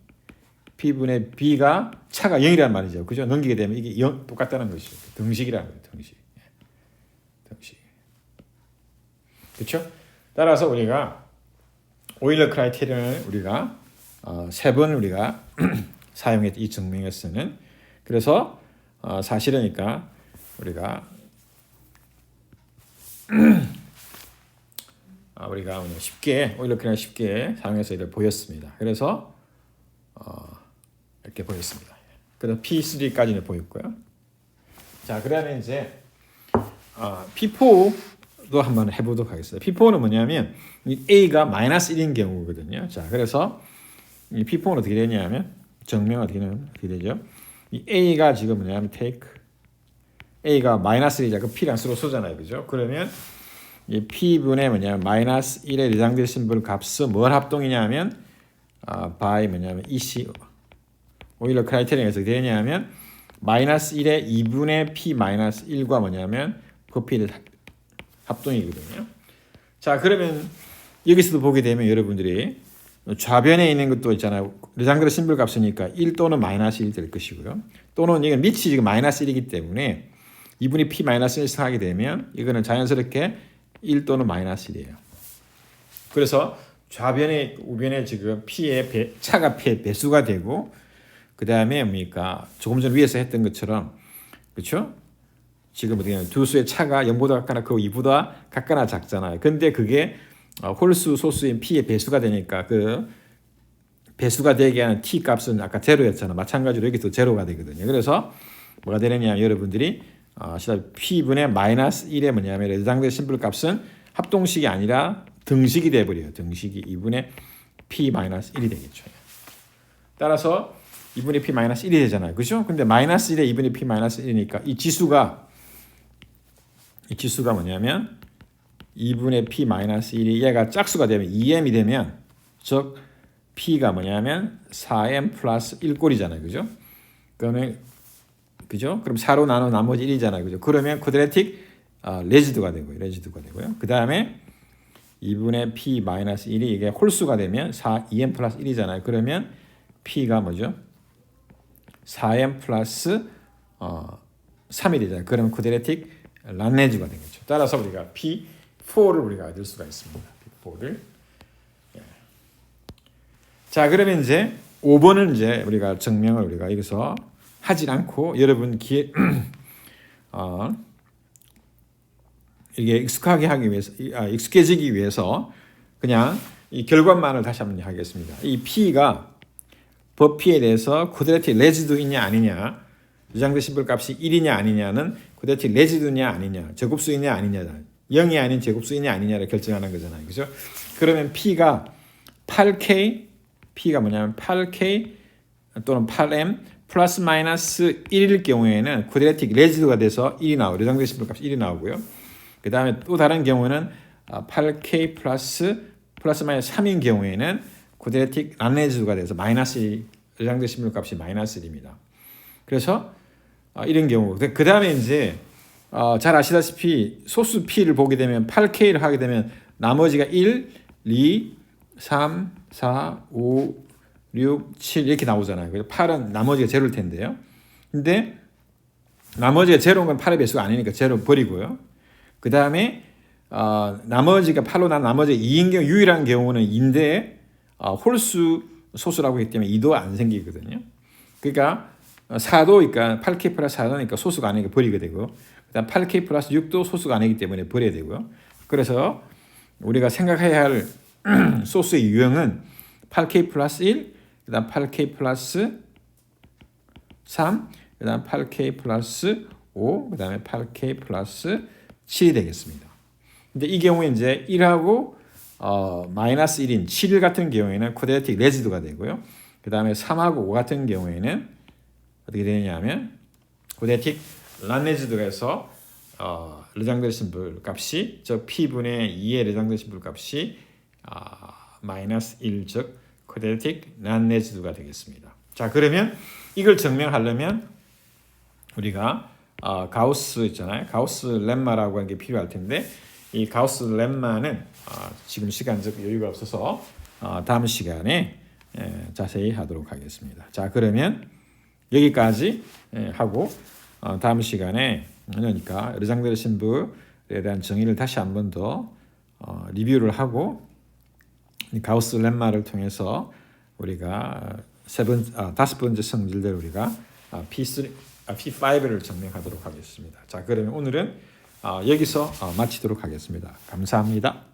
P분의 B가 차가 0이라는 말이죠. 그죠? 넘기게 되면 이게 0 똑같다는 것이죠. 등식이라는 거예요. 등식. 등식. 그렇죠? 따라서 우리가 오일러 크라이테리언을 우리가 세 번 우리가 사용했 이 증명에서는 그래서 사실이니까 우리가 우리가 쉽게 오일러 크라이테리언 쉽게 사용해서 이를 보였습니다. 그래서 이렇게 보였습니다. 그래서 P3까지는 보였고요. 자, 그다음에 이제 P4도 한번 해보도록 하겠습니다. P4는 뭐냐면 이 A가 마이너스 1인 경우거든요. 자, 그래서 이 P4는 어떻게 되냐면 정명 어떻게 되죠? 이 A가 지금 뭐냐면 take A가 마이너스 1이자 그 P랑 서로 쏘잖아요, 그죠? 그러면 이 P분의 뭐냐면 마이너스 1의 르장드레 심볼 값은 뭘 합동이냐면 by 뭐냐면 EC 오일러 크라이테리언에서 어떻게 되냐면 마이너스 1의 2분의 P 마이너스 1과 뭐냐면 부피의 합동이거든요. 자, 그러면 여기서도 보게 되면 여러분들이 좌변에 있는 것도 있잖아요. 르장드레 심볼 값이니까 1 또는 마이너스 1이 될 것이고요. 또는 이건 밑이 지금 마이너스 1이기 때문에 2분의 P 마이너스 1을 하게 되면 이거는 자연스럽게 1 또는 마이너스 1이에요. 그래서 좌변에 우변에 지금 P의 차가 P의 배수가 되고 그 다음에 뭡니까? 조금 전 위에서 했던 것처럼 그렇죠? 지금 어떻게 두 수의 차가 0보다 같거나 그 2보다 같거나 작잖아요. 근데 그게 홀수 소수인 P의 배수가 되니까 그 배수가 되게 하는 T 값은 아까 제로였잖아. 마찬가지로 여기도 제로가 되거든요. 그래서 뭐가 되느냐 여러분들이 P분의 마이너스 1의 뭐냐면 르장드레 심볼 값은 합동식이 아니라 등식이 돼버려요. 등식이 2분의 P 마이너스 1이 되겠죠. 따라서 2분의 P 마이너스 1이 되잖아요. 그죠? 근데 마이너스 1에 2분의 P 마이너스 1이니까 이 지수가 뭐냐면 2분의 P 마이너스 1이 얘가 짝수가 되면 2m이 되면 즉 P가 뭐냐면 4m 플러스 1꼴이잖아요. 그죠? 그러면 그죠? 그럼 4로 나눠 나머지 1이잖아요. 그죠? 그러면 쿼드레틱 레지드가 되고요. 그 다음에 2분의 P 마이너스 1이 이게 홀수가 되면 2m 플러스 1이잖아요. 그러면 P가 뭐죠? 4m 플러스 3이 되잖아요. 그러면 쿼드레틱 란네즈가 되겠죠. 따라서 우리가 P4를 우리가 얻을 수가 있습니다. P4를. 자, 그러면 이제 5번은 이제 우리가 증명을 우리가 여기서 하지 않고 여러분 이게 익숙하게 하기 위해서 익숙해지기 위해서 그냥 이 결과만을 다시 한번 하겠습니다. 이 P가 버피에 대해서 쿼드레틱 레지드 있냐 아니냐 르장드레 심볼 값이 1이냐 아니냐는 쿼드레틱 레지드냐 아니냐 제곱수이냐 아니냐 0이 아닌 제곱수이냐 아니냐를 결정하는 거잖아요. 그죠? 그러면 P가 8K P가 뭐냐면 8K 또는 8M 플러스 마이너스 1일 경우에는 쿼드레틱 레지드가 돼서 1이 나오고 르장드레 심볼 값이 1이 나오고요. 그 다음에 또 다른 경우는 8K 플러스 마이너스 3인 경우에는 쿼드레틱 란레지드가 돼서 마이너스 르장드레 심볼 값이 마이너스 1입니다. 그래서 이런 경우 그 다음에 이제 잘 아시다시피 소수 P를 보게 되면 8K를 하게 되면 나머지가 1, 2, 3, 4, 5, 6, 7 이렇게 나오잖아요. 그래서 8은 나머지가 제로일 텐데요. 근데 나머지가 제로인 건 8의 배수가 아니니까 제로 버리고요. 그 다음에 나머지가 8로 난 나머지 2인 경우 유일한 경우는 2인데 홀수 소수라고 했기 때문에 2도 안 생기거든요. 그러니까 4도니까 8K 플러스 4도니까 소수가 아니니까 버리게 되고 그다음 8K 플러스 6도 소수가 아니기 때문에 버려야 되고요. 그래서 우리가 생각해야 할 소수의 유형은 8K 플러스 1, 그다음 8K 플러스 3, 그다음 8K 플러스 5, 그다음에 8K 플러스 7이 되겠습니다. 근데 이 경우에 이제 1하고 마이너스 1인 7 같은 경우에는 쿼드레틱 레지드가 되고요. 그다음에 3하고 5 같은 경우에는 어떻게 되냐면 쿼드레틱 란레지드가 해서 르장드레 심볼 값이 즉 P분의 2의 르장드레 심볼 값이 마이너스 1 즉 쿼드레틱 란레지드가 되겠습니다. 자, 그러면 이걸 증명하려면 우리가 가우스 있잖아요. 가우스 렘마라고 하는 게 필요할 텐데 이 가우스 렘마는 지금 시간적 여유가 없어서 다음 시간에 자세히 하도록 하겠습니다. 자, 그러면 여기까지 하고 다음 시간에 그러니까 르장르 신부에 대한 정의를 다시 한 번 더 리뷰를 하고 가우스 렘마를 통해서 우리가 다섯 번째 성질들 우리가 P5를 증명하도록 하겠습니다. 자, 그러면 오늘은 여기서 마치도록 하겠습니다. 감사합니다.